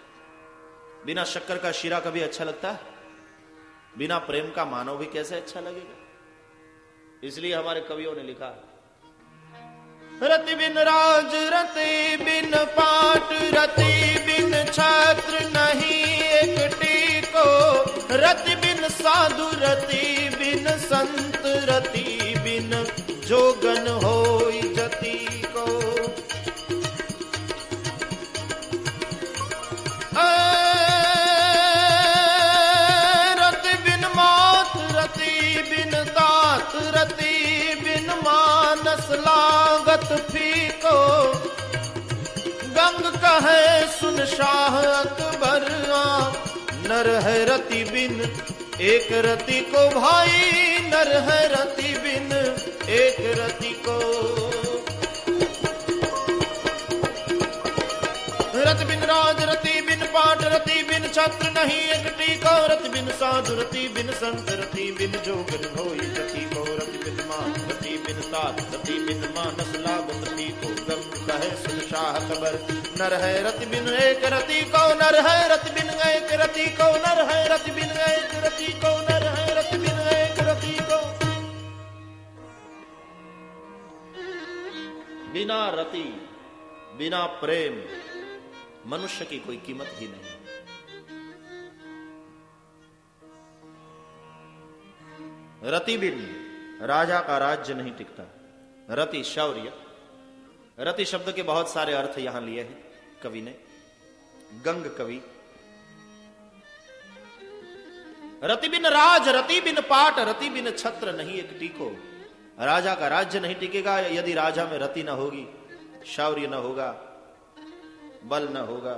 बिना शक्कर का शीरा कभी अच्छा लगता है? बिना प्रेम का मानव भी कैसे अच्छा लगेगा? इसलिए हमारे कवियों ने लिखा, रति बिन राज रति बिन पाट, रति बिन छात्र नहीं एकटी को, रति बिन साधु रति बिन संत, रति बिन जोगन होई जति को। रति बिन मात रति बिन तात, रति बिन मानस लागत फीको, गंग कहे सुन शाह अकबर, नर है रति बिन एक रति को भाई, नर है रति बिन एक रति को। रति बिन राज रति बिन पाट, रति बिन छत्र नहीं एकटी को, रति बिन साधु रति बिन संत, रति बिन जोगन होई जति को, रति बिन मान रति बिन तात, रति बिन मानस लागत रति को, गंग कहे सुन शाह अकबर, नर है रति बिन एक रति को, नर है रति बिन एक रति को, नर है रति बिन एक रति को, नर है रति बिन एक रति को। बिना रति, बिना प्रेम मनुष्य की कोई कीमत ही नहीं। रति बिन राजा का राज्य नहीं टिकता। रति शौर्य। रति शब्द के बहुत सारे अर्थ यहां लिए हैं कवि ने। गंग कवि। रति बिन राज रति बिन पाट, रति बिन छत्र नहीं एकटी को। राजा का राज्य नहीं टिकेगा यदि राजा में रति न होगी, शौर्य न होगा, बल न होगा।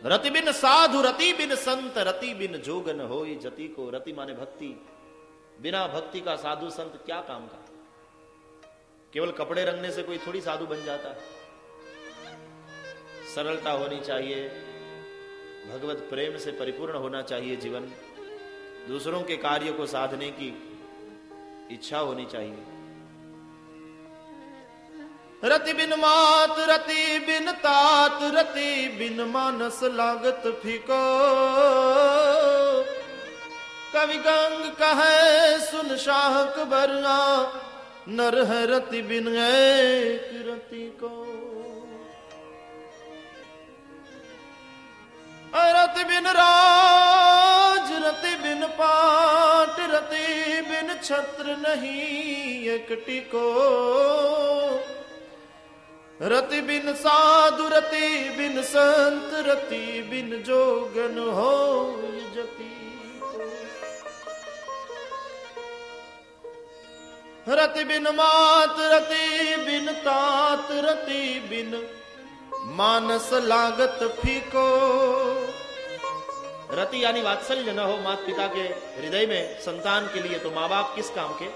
रति बिन साधु रति बिन संत, रति बिन जोगन होई जति को। रति माने भक्ति। बिना भक्ति का साधु संत क्या काम का? केवल कपड़े रंगने से कोई थोड़ी साधु बन जाता है। सरलता होनी चाहिए, भगवत प्रेम से परिपूर्ण होना चाहिए जीवन, दूसरों के कार्य को साधने की इच्छा होनी चाहिए। रति बिन मात रति बिन तात, रति बिन मानस लागत फीको। कवि गंग कहे सुन शाह अकबर, नर है रति बिन एक रति को। रति बिन राज रति बिन पाट, रति बिन छत्र नहीं एकटी को। रति बिन साधु रति बिन संत, रति बिन जोगन हो जति को। रति बिन मात रति बिन तात रति बिन मानस लागत फीको। रति यानी वात्सल्य न हो माता पिता के हृदय में संतान के लिए तो मां बाप किस काम के।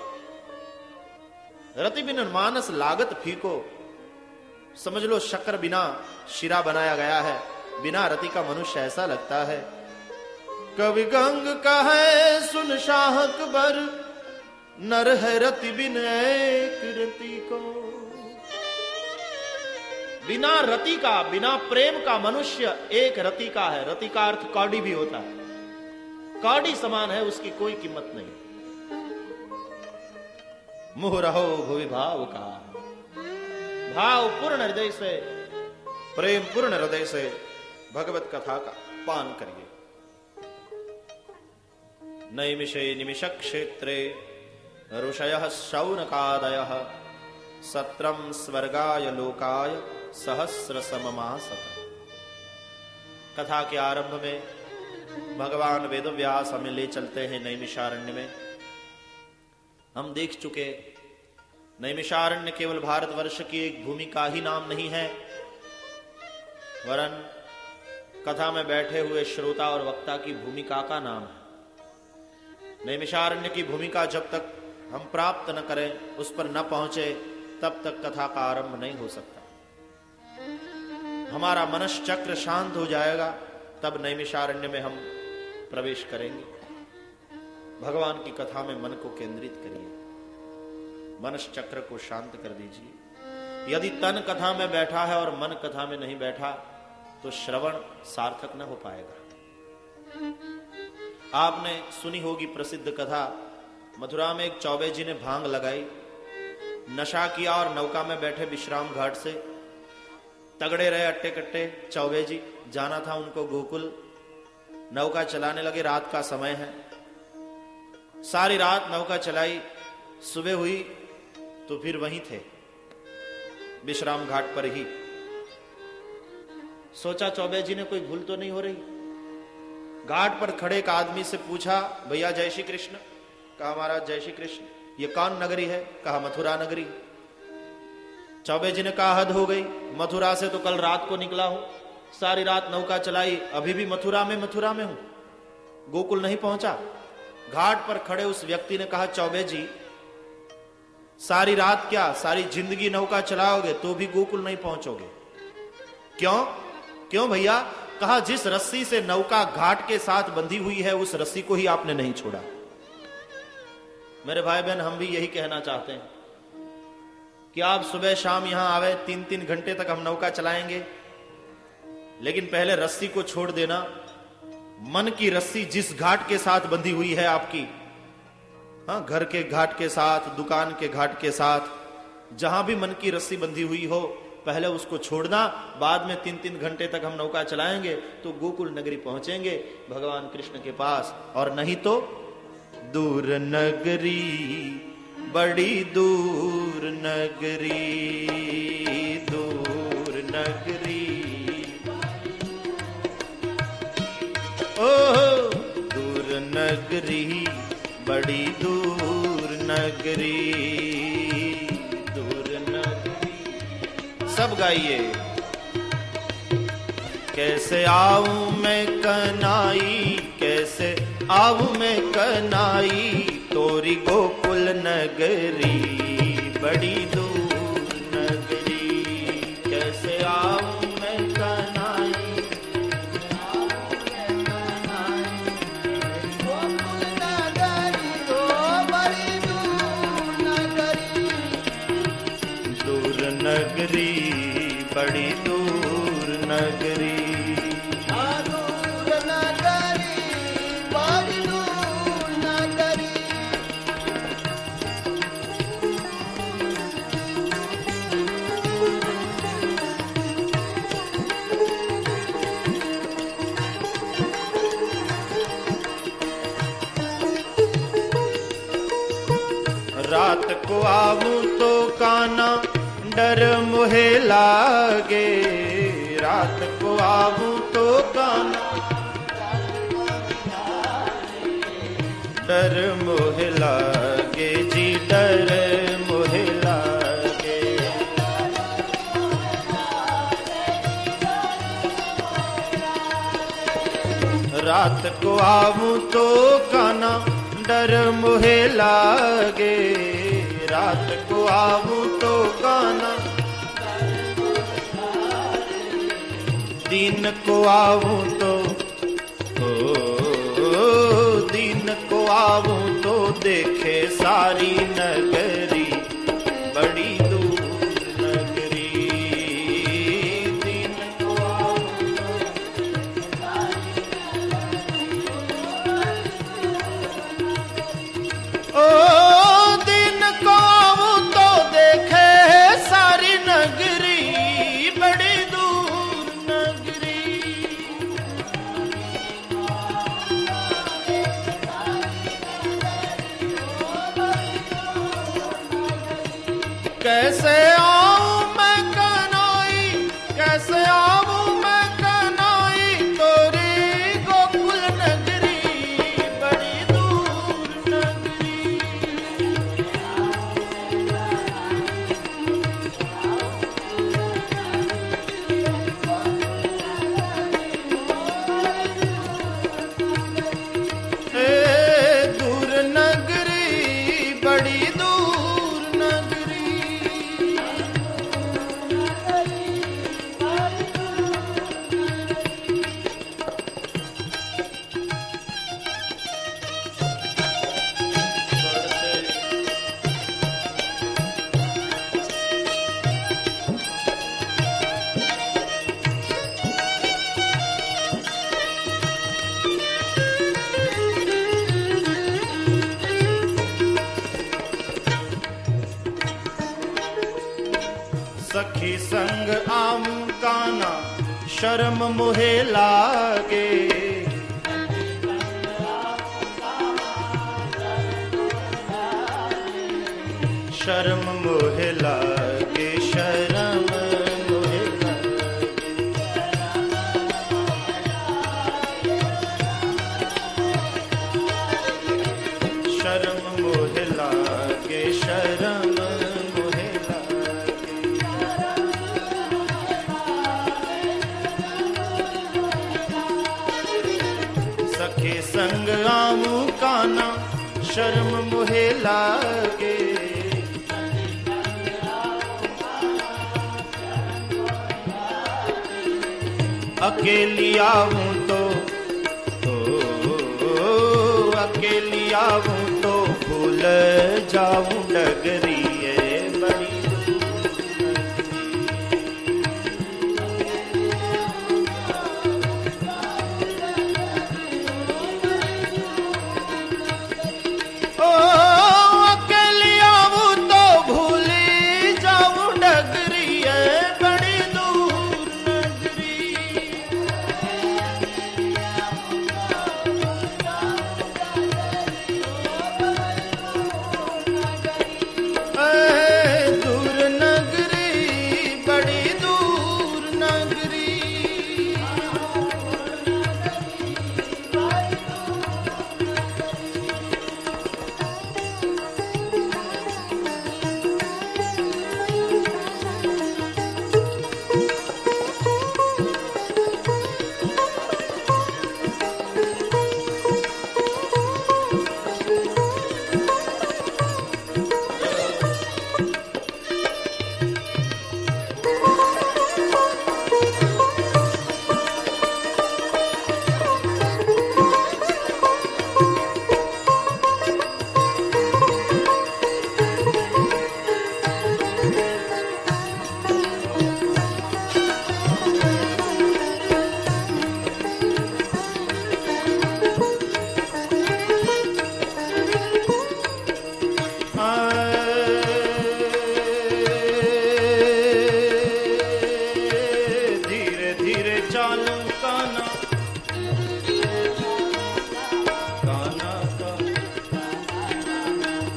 रति बिन मानस लागत फीको, समझ लो शक्कर बिना शिरा बनाया गया है। बिना रति का मनुष्य ऐसा लगता है। कवि गंग का है सुन शाह अकबर, नर है रति बिन एक रति को। बिना रति का, बिना प्रेम का मनुष्य एक रति का है। रति का अर्थ कौड़ी भी होता है। कौड़ी समान है, उसकी कोई कीमत नहीं। मुह रहो भुवि भाव का, भाव पूर्ण हृदय से, प्रेम पूर्ण हृदय से भगवत कथा का पान करिए। नैमिषे निमिष क्षेत्रे ऋषयः शौनकादयः सत्रम स्वर्गाय लोकाय सहस्र सममासत। कथा के आरंभ में भगवान वेदव्यास हमें ले चलते हैं नैमिषारण्य में। हम देख चुके नैमिषारण्य केवल भारतवर्ष की एक भूमि का ही नाम नहीं है, वरन कथा में बैठे हुए श्रोता और वक्ता की भूमिका का नाम है। नैमिषारण्य की भूमिका जब तक हम प्राप्त न करें, उस पर न पहुंचे, तब तक कथा का आरंभ नहीं हो सकता। हमारा मनश्चक्र शांत हो जाएगा, तब नैमिषारण्य में हम प्रवेश करेंगे। भगवान की कथा में मन को केंद्रित करिए, मनश्चक्र को शांत कर दीजिए। यदि तन कथा में बैठा है और मन कथा में नहीं बैठा, तो श्रवण सार्थक न हो पाएगा। आपने सुनी होगी प्रसिद्ध कथा, मथुरा में एक चौबे जी ने भांग लगाई, नशा किया और नौका में बैठे विश्राम घाट से तगड़े रहे अट्टे कट्टे चौबे जी। जाना था उनको गोकुल। नौका चलाने लगे, रात का समय है। सारी रात नौका चलाई, सुबह हुई तो फिर वहीं थे विश्राम घाट पर ही। सोचा चौबे जी ने कोई भूल तो नहीं हो रही। घाट पर खड़े एक आदमी से पूछा, भैया जय श्री कृष्ण। कहा महाराज जय श्री कृष्ण। ये कौन नगरी है? कहा मथुरा नगरी। चौबे जी ने कहा हद हो गई, मथुरा से तो कल रात को निकला हूं, सारी रात नौका चलाई, अभी भी मथुरा में हूं, गोकुल नहीं पहुंचा। घाट पर खड़े उस व्यक्ति ने कहा, चौबे जी सारी रात क्या सारी जिंदगी नौका चलाओगे तो भी गोकुल नहीं पहुंचोगे। क्यों? क्यों भैया? कहा जिस रस्सी से नौका घाट के साथ बंधी हुई है, उस रस्सी को ही आपने नहीं छोड़ा। मेरे भाई बहन, हम भी यही कहना चाहते हैं कि आप सुबह शाम यहां आवे, 3-3 घंटे तक हम नौका चलाएंगे, लेकिन पहले रस्सी को छोड़ देना। मन की रस्सी जिस घाट के साथ बंधी हुई है आपकी, हाँ, घर के घाट के साथ, दुकान के घाट के साथ, जहां भी मन की रस्सी बंधी हुई हो, पहले उसको छोड़ना। बाद में 3-3 घंटे तक हम नौका चलाएंगे तो गोकुल नगरी पहुंचेंगे, भगवान कृष्ण के पास। और नहीं तो दूर नगरी, बड़ी दूर नगरी, दूर नगरी, ओह दूर नगरी, बड़ी दूर नगरी, दूर नगरी। सब गाइए। कैसे आऊं मैं कनाई, कैसे आऊं मैं कनाई, तोरी गोकुल नगरी, बड़ी दूर नगरी। कैसे आऊं मैं कनाई, गोकुल नगरी, ओ बड़ी दूर नगरी, दूर नगरी, बड़ी दूर नगरी। रात को आऊं तो काना डर मुहे लागे, रात को आऊं तो काना डर मुहे लागे जी, डर रात को आऊं तो काना डर मुहे लागे, रात को आऊं तो काना दिन को आऊं तो दिन को आऊं तो देखे सारी नगरी बड़ी दूर नगरी। दिन को आऊं तो दिन को आऊं तो देखे सारी नगरी बड़ी दूर नगरी। कैसे आऊं मैं कनाई, कैसे आऊं मैं कनाई तोरी गोकुल नगरी बड़ी दूर नगरी। दूर नगरी बड़ी दूर नगरी। सखी संग आऊं काना शर्म मुहे लागे, शर्म मुहे लागे, शर्म मुहे लागे। शर्म मुहे लागे, शर्म मुहे लागे। सखे संग आऊं काना शर्म मुहे लागे, अकेली आऊं तो अकेली आऊं तो भूल जाऊं डगरी बड़ी। अकेली आऊं तो भूल जाऊं डगरी बड़ी दूर नगरी। दूर नगरी बड़ी दूर नगरी। काना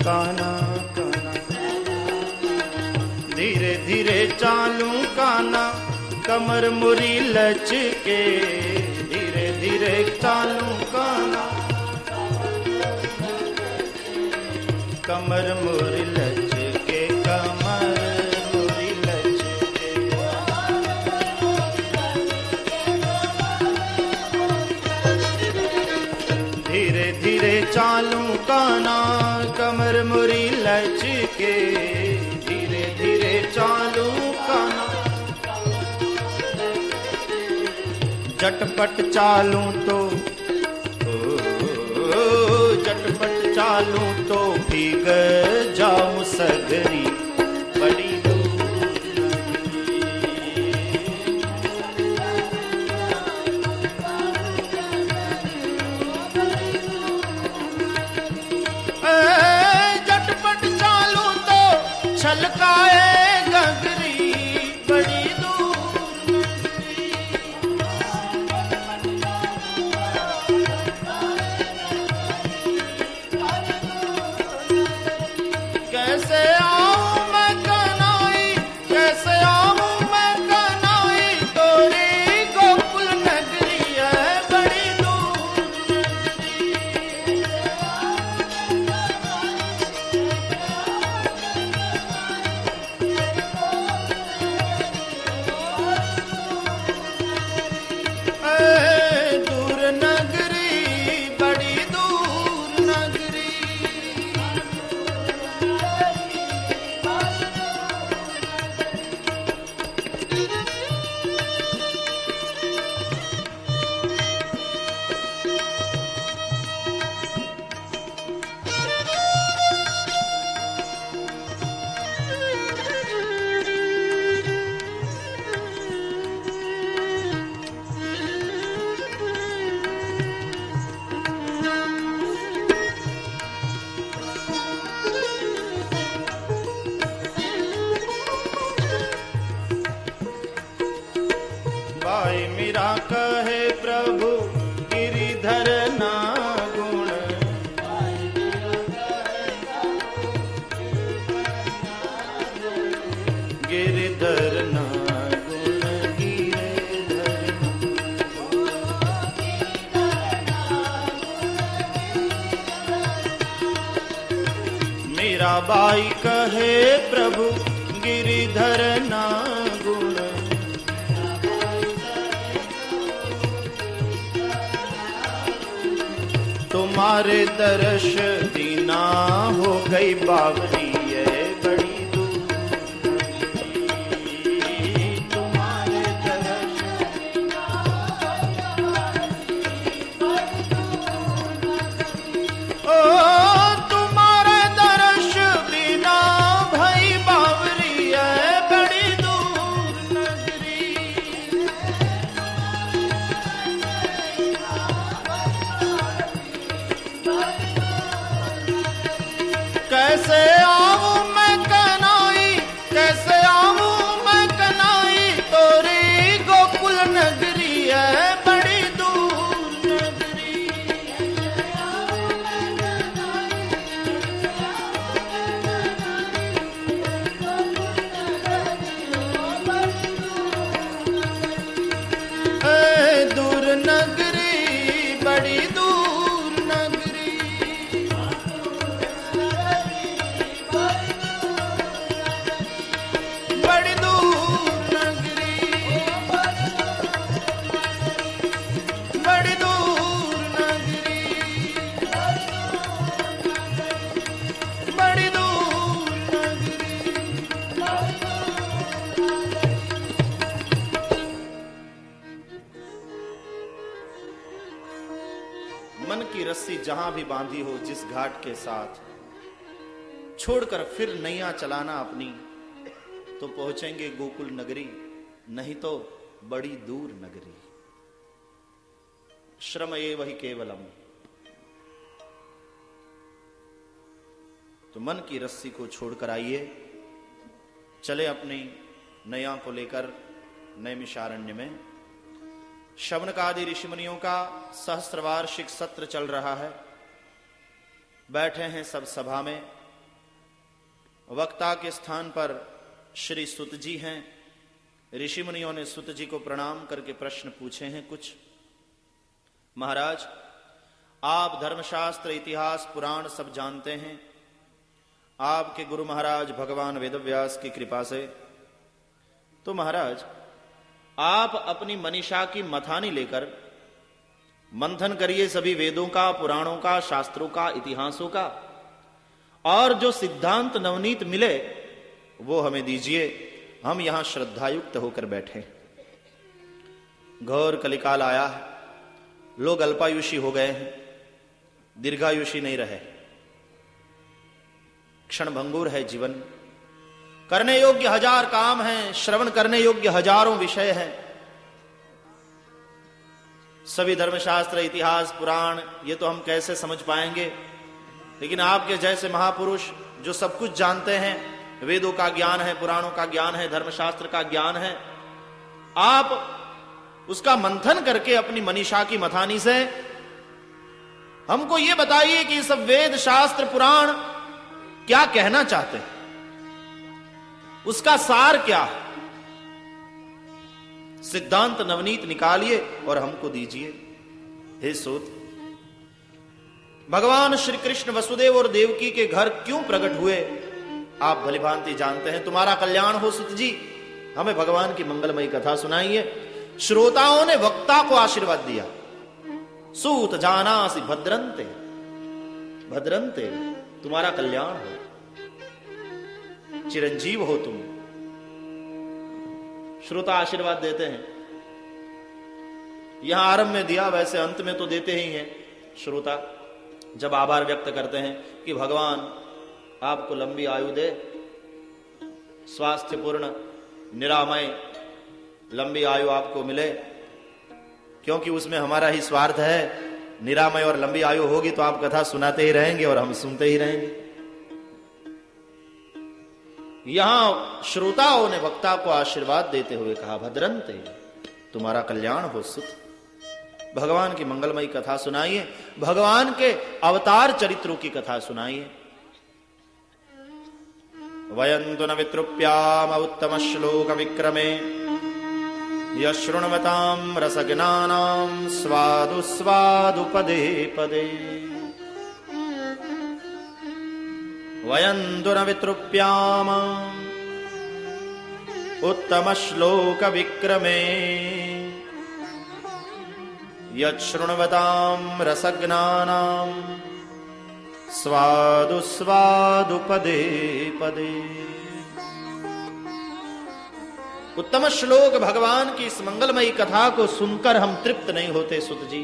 काना धीरे धीरे चालू काना कमर मुरी लचके धीरे धीरे चालू काना कमर मुरी लचके कमर मुरी लचके झटपट चालूं तो झटपट चालूं तो भीग जाऊं सगरी बड़ी झटपट चालूं तो छलकाए गगरी बड़ी कैसे आऊं मैं कनाई कैसे आऊं मैं कनाई तोरी गोकुल नगरी है बड़ी दूर दूर नगरी बड़ी दूर नगरी भाई मेरा कहे प्रभु गिरिधर ना गुण गिरिधर ना गुण गिरिधर मेरा भाई कहे प्रभु गिरिधर ना गुण तुम्हारे दर्श दीना हो गई बावरी है बड़ी दूर तुम्हारे दर्श ओ तुम्हारे दर्श बिना भई बावरी है बड़ी दूर नगरी कैसे आऊं मैं कनाई कैसे आऊं मैं कनाई तोरी गोकुल नगरी है बड़ी दूर नगरी दूर नगरी बड़ी दूर नगरी बड़ी दूर नगरी बड़ी दूर नगरी बड़ी दूर नगरी मन की रस्सी जहां भी बांधी हो जिस घाट के साथ छोड़कर फिर नैया चलाना अपनी तो पहुंचेंगे गोकुल नगरी नहीं तो बड़ी दूर नगरी श्रम एव ही केवलम तो मन की रस्सी को छोड़कर आइए चले अपनी नैया को लेकर नैमिषारण्य में शवनकादि ऋषिमुनियों का सहस्त्रवार्षिक सत्र चल रहा है बैठे हैं सब सभा में वक्ता के स्थान पर श्री सुत जी हैं ऋषि मुनियों ने सुत जी को प्रणाम करके प्रश्न पूछे हैं कुछ महाराज आप धर्मशास्त्र इतिहास पुराण सब जानते हैं आपके गुरु महाराज भगवान वेदव्यास की कृपा से तो महाराज आप अपनी मनीषा की मथानी लेकर मंथन करिए सभी वेदों का पुराणों का शास्त्रों का इतिहासों का और जो सिद्धांत नवनीत मिले वो हमें दीजिए हम यहां श्रद्धायुक्त होकर बैठे घोर कलिकाल आया है, लोग अल्पायुषी हो गए हैं, दीर्घायुषी नहीं रहे, क्षणभंगुर है जीवन। करने योग्य हजार काम हैं, श्रवण करने योग्य हजारों विषय हैं। सभी धर्मशास्त्र, इतिहास, पुराण ये तो हम कैसे समझ पाएंगे, लेकिन आपके जैसे महापुरुष जो सब कुछ जानते हैं, वेदों का ज्ञान है, पुराणों का ज्ञान है, धर्मशास्त्र का ज्ञान है, आप उसका मंथन करके अपनी मनीषा की मथानी से हमको यह बताइए कि सब वेद, शास्त्र, पुराण क्या कहना चाहते हैं, उसका सार क्या है। सिद्धांत नवनीत निकालिए और हमको दीजिए। हे सूत, भगवान श्री कृष्ण वसुदेव और देवकी के घर क्यों प्रकट हुए आप भलीभांति जानते हैं। तुम्हारा कल्याण हो सुत जी, हमें भगवान की मंगलमयी कथा सुनाइए। श्रोताओं ने वक्ता को आशीर्वाद दिया, सूत जानासि भद्रंते, भद्रंते तुम्हारा कल्याण हो, चिरंजीव हो तुम। श्रोता आशीर्वाद देते हैं, यहां आरंभ में दिया, वैसे अंत में तो देते ही हैं। श्रोता जब आभार व्यक्त करते हैं कि भगवान आपको लंबी आयु दे, स्वास्थ्यपूर्ण निरामय लंबी आयु आपको मिले, क्योंकि उसमें हमारा ही स्वार्थ है। निरामय और लंबी आयु होगी तो आप कथा सुनाते ही रहेंगे और हम सुनते ही रहेंगे। यहां श्रोताओं ने वक्ता को आशीर्वाद देते हुए कहा, भद्रंते तुम्हारा कल्याण हो सुत, भगवान की मंगलमयी कथा सुनाइए, भगवान के अवतार चरित्रों की कथा सुनाइए। वयंतु न वितृप्याम उत्तम श्लोक विक्रमे, यशृण्वतां रसज्ञानां स्वादु स्वादु पदे पदे। वयंतु न वितृप्याम उत्तम श्लोक विक्रमे, यशृण्वतां रसज्ञानां स्वादु स्वादु पदे पदे। उत्तम श्लोक भगवान की इस मंगलमयी कथा को सुनकर हम तृप्त नहीं होते सुत जी।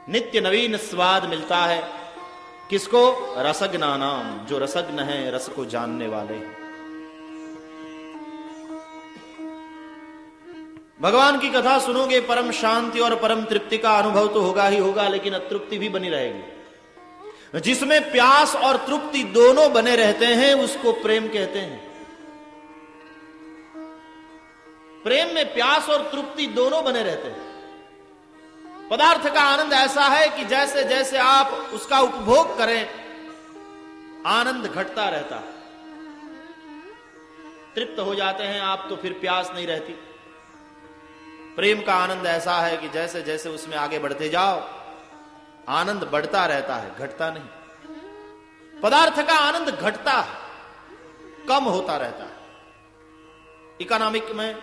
नित्य नवीन स्वाद मिलता है, किसको? रसज्ञानाम, जो रसज्ञ है, रस को जानने वाले। भगवान की कथा सुनोगे, परम शांति और परम तृप्ति का अनुभव तो होगा ही होगा, लेकिन अतृप्ति भी बनी रहेगी। जिसमें प्यास और तृप्ति दोनों बने रहते हैं उसको प्रेम कहते हैं। प्रेम में प्यास और तृप्ति दोनों बने रहते हैं। पदार्थ का आनंद ऐसा है कि जैसे जैसे आप उसका उपभोग करें, आनंद घटता रहता है। तृप्त हो जाते हैं आप तो फिर प्यास नहीं रहती। प्रेम का आनंद ऐसा है कि जैसे जैसे उसमें आगे बढ़ते जाओ, आनंद बढ़ता रहता है, घटता नहीं। पदार्थ का आनंद घटता है, कम होता रहता है। इकोनॉमिक में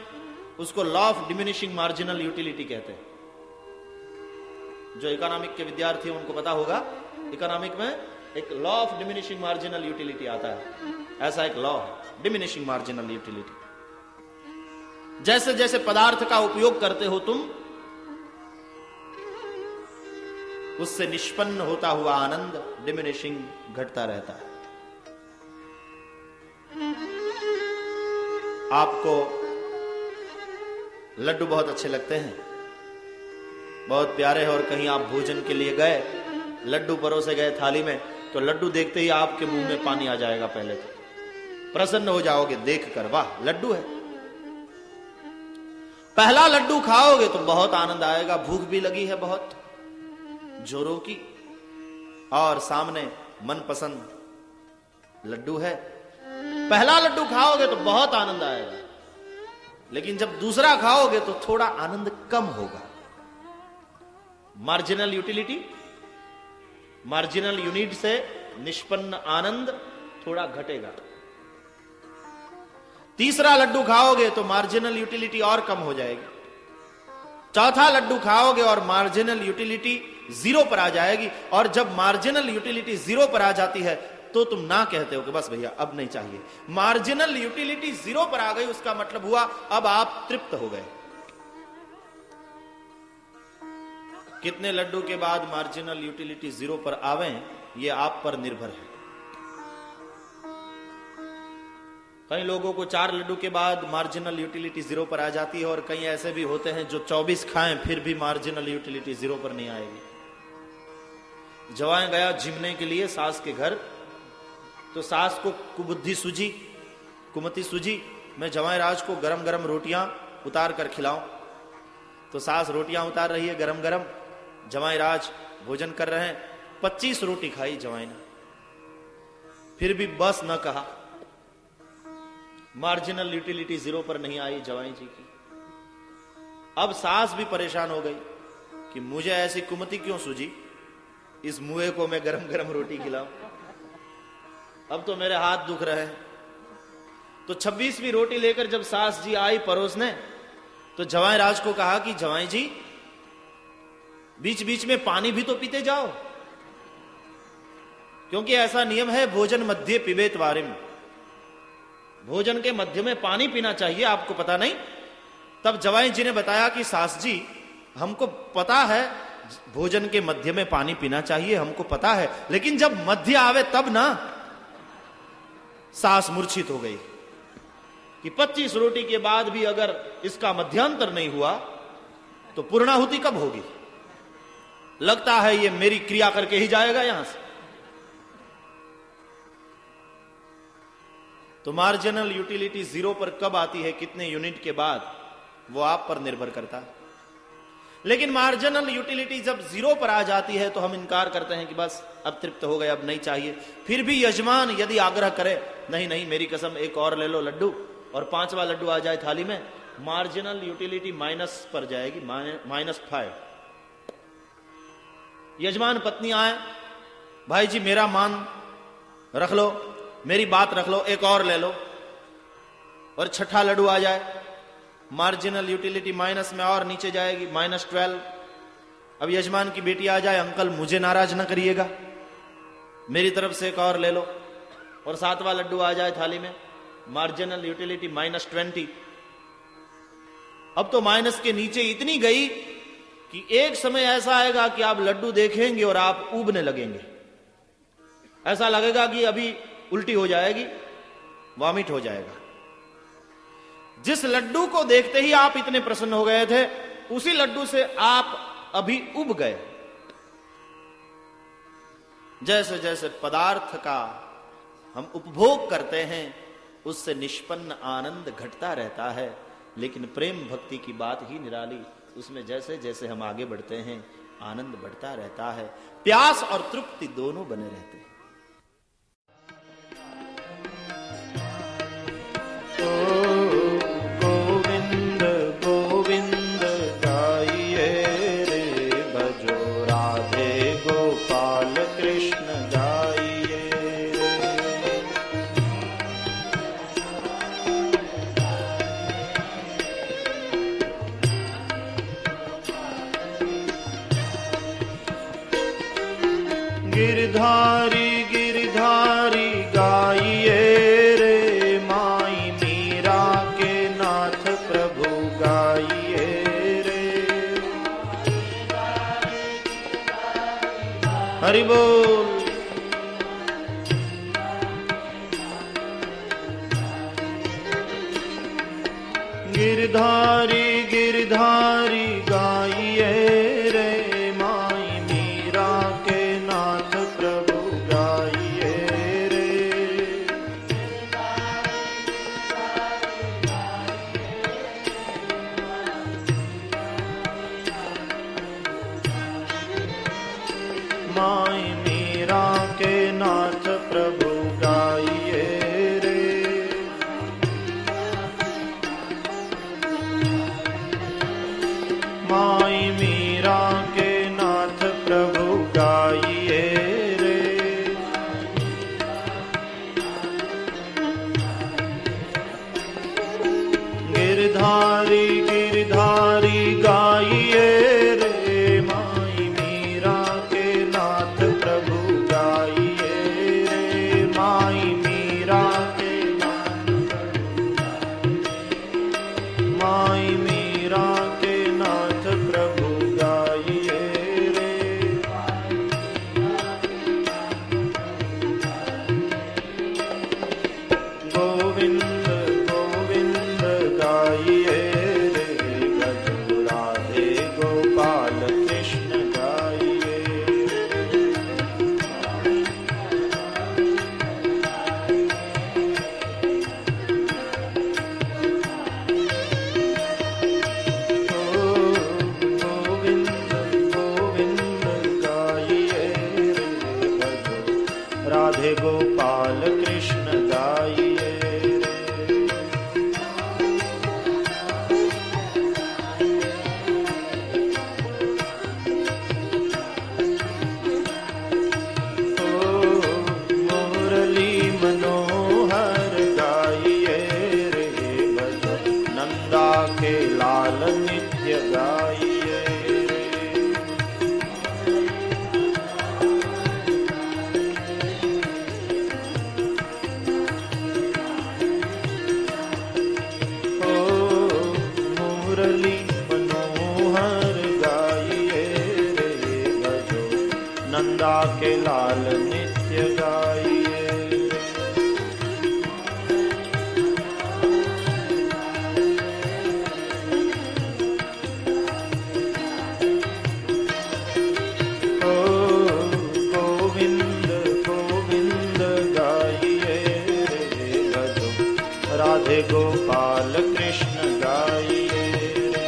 उसको law of diminishing marginal utility कहते हैं। जो इकोनॉमिक के विद्यार्थी हैं उनको पता होगा, इकोनॉमिक में एक law of diminishing marginal utility आता है। ऐसा एक लॉ है, डिमिनिशिंग मार्जिनल यूटिलिटी। जैसे जैसे पदार्थ का उपयोग करते हो तुम, उससे निष्पन्न होता हुआ आनंद डिमिनिशिंग घटता रहता है। आपको लड्डू बहुत अच्छे लगते हैं, बहुत प्यारे हैं, और कहीं आप भोजन के लिए गए, लड्डू परोसे गए थाली में, तो लड्डू देखते ही आपके मुंह में पानी आ जाएगा। पहले तो प्रसन्न हो जाओगे देखकर, वाह लड्डू है। पहला लड्डू खाओगे तो बहुत आनंद आएगा, भूख भी लगी है बहुत जोरों की, और सामने मनपसंद लड्डू है। पहला लड्डू खाओगे तो बहुत आनंद आएगा, लेकिन जब दूसरा खाओगे तो थोड़ा आनंद कम होगा। मार्जिनल यूटिलिटी, मार्जिनल यूनिट से निष्पन्न आनंद थोड़ा घटेगा। तीसरा लड्डू खाओगे तो मार्जिनल यूटिलिटी और कम हो जाएगी। चौथा लड्डू खाओगे और मार्जिनल यूटिलिटी 0 पर आ जाएगी, और जब मार्जिनल यूटिलिटी 0 पर आ जाती है तो तुम ना कहते हो कि बस भैया अब नहीं चाहिए। मार्जिनल यूटिलिटी 0 पर आ गई, उसका मतलब हुआ अब आप तृप्त हो गए। कितने लड्डू के बाद मार्जिनल यूटिलिटी 0 पर आवे, ये आप पर निर्भर है। कई लोगों को 4 लड्डू के बाद मार्जिनल यूटिलिटी 0 पर आ जाती है, और कई ऐसे भी होते हैं जो 24 खाएं फिर भी मार्जिनल यूटिलिटी 0 पर नहीं आएगी। जवाएं गया जिमने के लिए सास के घर, तो सास को कुबुद्धि सूझी, कुमति सूझी, मैं जवाएं राज को गरम गरम रोटियां उतार कर खिलाऊं। तो सास रोटियां उतार रही है गरम गरम, जवाएं राज भोजन कर रहे हैं। 25 रोटी खाई जवाएं ने, फिर भी बस न कहा, मार्जिनल यूटिलिटी 0 पर नहीं आई जवाई जी की। अब सास भी परेशान हो गई कि मुझे ऐसी कुमति क्यों सूझी, इस मुए को मैं गरम गरम रोटी खिलाऊं, अब तो मेरे हाथ दुख रहे हैं। तो 26वीं रोटी लेकर जब सास जी आई परोसने, तो जवाई राज को कहा कि जवाई जी बीच बीच में पानी भी तो पीते जाओ, क्योंकि ऐसा नियम है भोजन मध्य पिबेत वारिम, भोजन के मध्य में पानी पीना चाहिए, आपको पता नहीं। तब जवाई जी ने बताया कि सास जी हमको पता है भोजन के मध्य में पानी पीना चाहिए, हमको पता है, लेकिन जब मध्य आवे तब ना। सास मूर्छित हो गई कि 25 रोटी के बाद भी अगर इसका मध्यांतर नहीं हुआ तो पूर्णाहुति कब होगी, लगता है ये मेरी क्रिया करके ही जाएगा यहां से। तो मार्जिनल यूटिलिटी 0 पर कब आती है, कितने यूनिट के बाद, वो आप पर निर्भर करता है। लेकिन मार्जिनल यूटिलिटी जब 0 पर आ जाती है तो हम इनकार करते हैं कि बस अब तृप्त हो गए, अब नहीं चाहिए। फिर भी यजमान यदि आग्रह करे, नहीं नहीं मेरी कसम एक और ले लो लड्डू, और 5वां लड्डू आ जाए थाली में, मार्जिनल यूटिलिटी माइनस पर जाएगी, -5। यजमान पत्नी आए, भाई जी मेरा मान रख लो, मेरी बात रख लो, एक और ले लो, और 6ठा लड्डू आ जाए, मार्जिनल यूटिलिटी माइनस में और नीचे जाएगी, -12। अब यजमान की बेटी आ जाए, अंकल मुझे नाराज ना करिएगा, मेरी तरफ से एक और ले लो, और 7वां लड्डू आ जाए थाली में, मार्जिनल यूटिलिटी -20। अब तो माइनस के नीचे इतनी गई कि एक समय ऐसा आएगा कि आप लड्डू देखेंगे और आप ऊबने लगेंगे, ऐसा लगेगा कि अभी उल्टी हो जाएगी, वॉमिट हो जाएगा। जिस लड्डू को देखते ही आप इतने प्रसन्न हो गए थे, उसी लड्डू से आप अभी उब गए। जैसे जैसे पदार्थ का हम उपभोग करते हैं, उससे निष्पन्न आनंद घटता रहता है, लेकिन प्रेम भक्ति की बात ही निराली, उसमें जैसे जैसे हम आगे बढ़ते हैं आनंद बढ़ता रहता है, प्यास और तृप्ति दोनों बने रहते हैं। गोविंद गोविंद गाइए रे, भजो राधे गोपाल कृष्ण गाइए रे। गिरधारी गिरधारी गाइए रे, माई मीरा के नाथ प्रभु गाइए रे। हरि बोल। गिरधारी गिरधारी गाइए रे, माई मीरा के नाथ प्रभु गाइए रे। माई मीरा के नाथ प्रभु गाइए रे। माई मीरा के नाथ प्रभु गाइए रे। गिरधारी गिरधारी गाइए रे, माई मीरा के नाथ प्रभु गाइए रे। माई मीरा के नाथ माई मीरा के नाथ प्रभु गाइए नंदा के लाल नित्य गाइए। गोविंद गोविंद गाइए रे भजो, राधे गोपाल कृष्ण गाइए रे।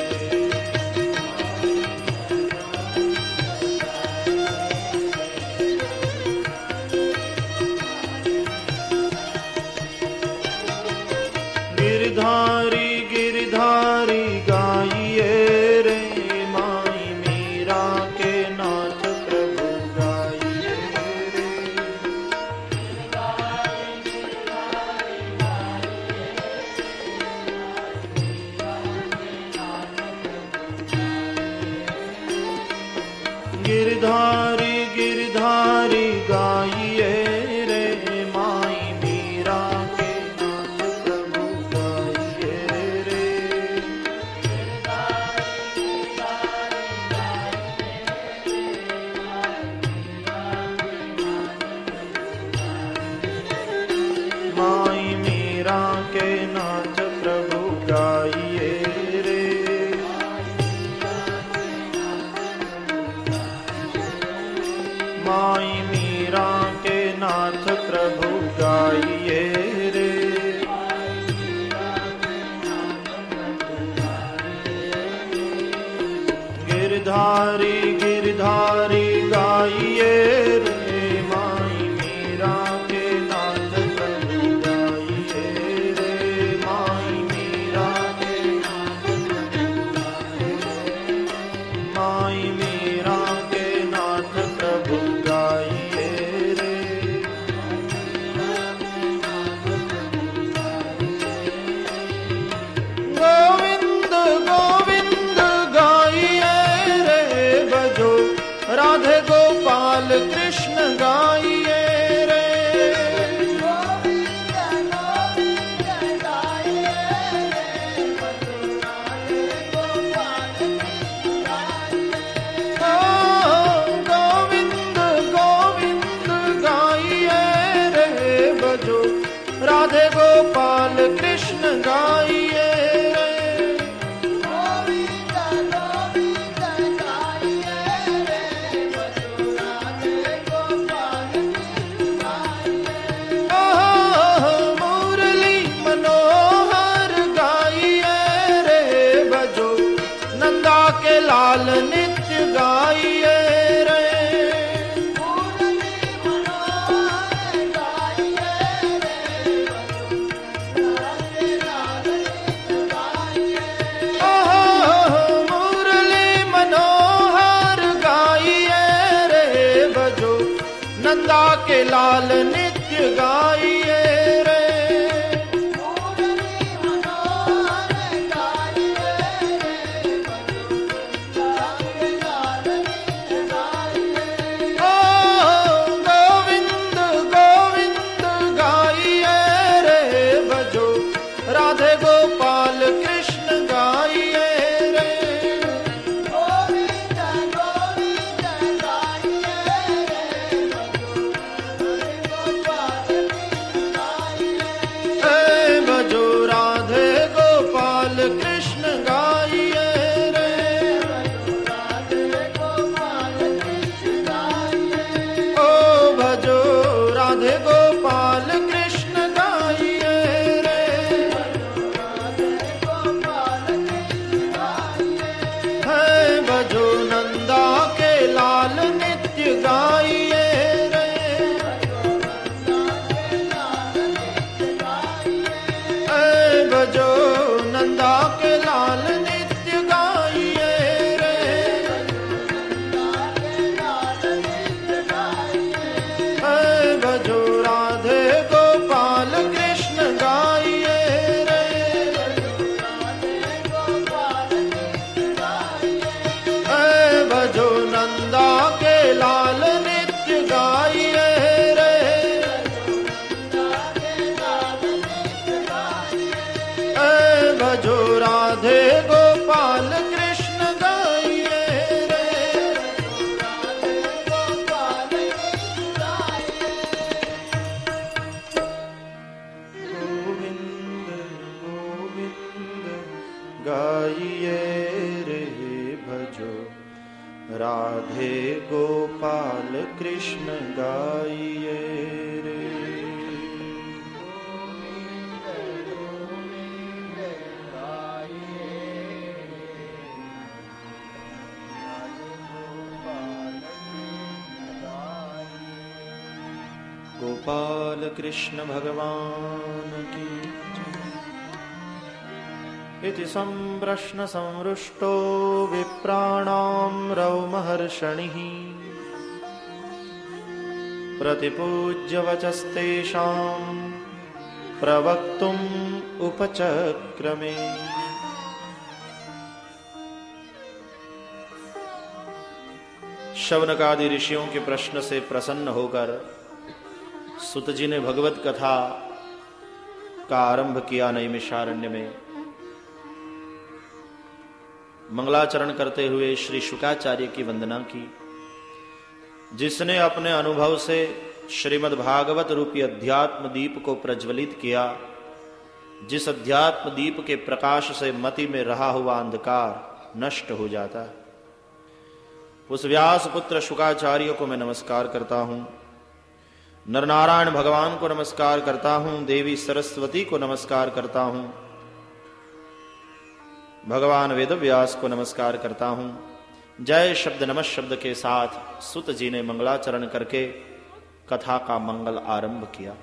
गिरधारी गिरधारी गाइए रे माई मीरा के नाथ प्रभु गाइए रे। गिरधारी गिरधारी गाइए रे माई मीरा के नाथ प्रभु गाइए रे। माई मीरा के नाथ प्रभु गाइए रे। माई मीरा के नाथ प्रभु गाइए रे। गिरधारी गिरधारी गाइए रे माई मीरा के नाथ प्रभु गाइए रे। माई मीरा के नाथ प्रभु गाइए। माई मीरा के नाथ प्रभु गाइए रे। गोविंद गोविंद गाइए रे भजो, राधे गोपाल कृष्ण गाइए रे। गोविंद गोविंद गाइए रे भजो, राधे गोपाल कृष्ण गाइए रे। मुरली मनोहर गाइए रे भजो, नंदा के लाल नित्य गाइए रे। मुरली मनोहर गाइए रे भजो, नंदा के लाल नित्य गाइए रे। गोविंद गोविंद गाइए रे भजो, राधे गोपाल कृष्ण गाइए रे। भजो राधे गोपाल कृष्ण गाइए रे। ओ भजो राधे गोपाल कृष्ण गाइए रे। है भजो नंदा के लाल नित्य गाइए रे। भजो नंदा के लाल नित्य गाइए रे। भजो राधे गोपाल कृष्ण गाइए रे। भजो नंदा के लाल नित्य गाइए रे। गाइए रे भजो, राधे गोपाल कृष्ण गाइए रे। गोपाल कृष्ण भगवान की जय। इति संप्रश्न संरुष्टो विप्राणां रौमहर्षणिः, प्रतिपूज्य वचस्तेषां प्रवक्तुम् उपचक्रमे। शौनकादि ऋषियों के प्रश्न से प्रसन्न होकर सुत जी ने भगवत कथा का आरंभ किया। नैमिषारण्य में मंगलाचरण करते हुए श्री शुकाचार्य की वंदना की, जिसने अपने अनुभव से श्रीमद् भागवत रूपी अध्यात्म दीप को प्रज्वलित किया, जिस अध्यात्म दीप के प्रकाश से मति में रहा हुआ अंधकार नष्ट हो जाता है। उस व्यास पुत्र शुकाचार्य को मैं नमस्कार करता हूं। नरनारायण भगवान को नमस्कार करता हूं। देवी सरस्वती को नमस्कार करता हूं। भगवान वेदव्यास को नमस्कार करता हूं। जय शब्द नमः शब्द के साथ सुत जी ने मंगलाचरण करके कथा का मंगल आरंभ किया।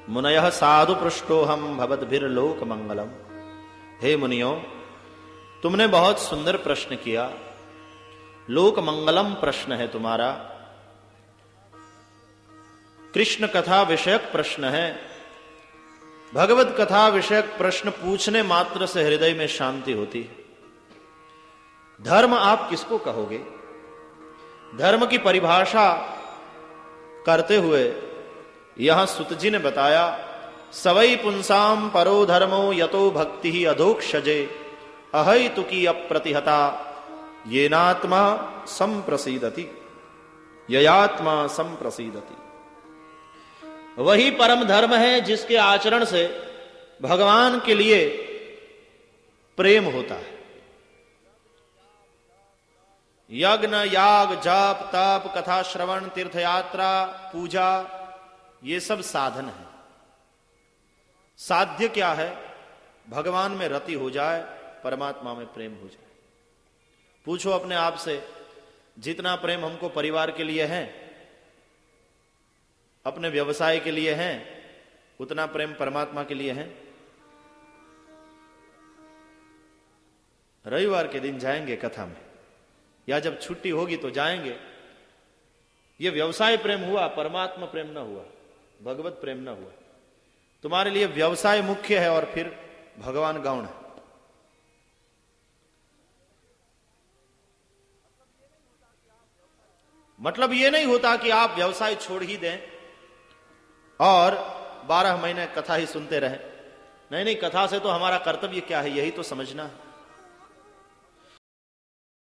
मुनयः साधु पृष्ठोहम भवद्भिर्लोक मंगलम। हे मुनियों, तुमने बहुत सुंदर प्रश्न किया। लोक मंगलम प्रश्न है तुम्हारा। कृष्ण कथा विषयक प्रश्न है। भगवत कथा विषयक प्रश्न पूछने मात्र से हृदय में शांति होती है। धर्म आप किसको कहोगे? धर्म की परिभाषा करते हुए यहां सुत जी ने बताया, सवै पुंसाम परो धर्मो यतो भक्ति ही अधोक्षजे, अहैतुकी अप्रतिहता येनात्मा संप्रसीदति, ययात्मा संप्रसीदति। वही परम धर्म है जिसके आचरण से भगवान के लिए प्रेम होता है। यज्ञ, याग, जाप, तप, कथा श्रवण, तीर्थयात्रा, पूजा, ये सब साधन है। साध्य क्या है? भगवान में रति हो जाए, परमात्मा में प्रेम हो जाए। पूछो अपने आप से, जितना प्रेम हमको परिवार के लिए है, अपने व्यवसाय के लिए है, उतना प्रेम परमात्मा के लिए है? रविवार के दिन जाएंगे कथा में, या जब छुट्टी होगी तो जाएंगे। ये व्यवसाय प्रेम हुआ, परमात्मा प्रेम ना हुआ, भगवत प्रेम ना हुआ। तुम्हारे लिए व्यवसाय मुख्य है और फिर भगवान गौण है। मतलब ये नहीं होता कि आप व्यवसाय छोड़ ही दें और 12 महीने कथा ही सुनते रहें। नहीं, कथा से तो हमारा कर्तव्य क्या है, यही तो समझना है।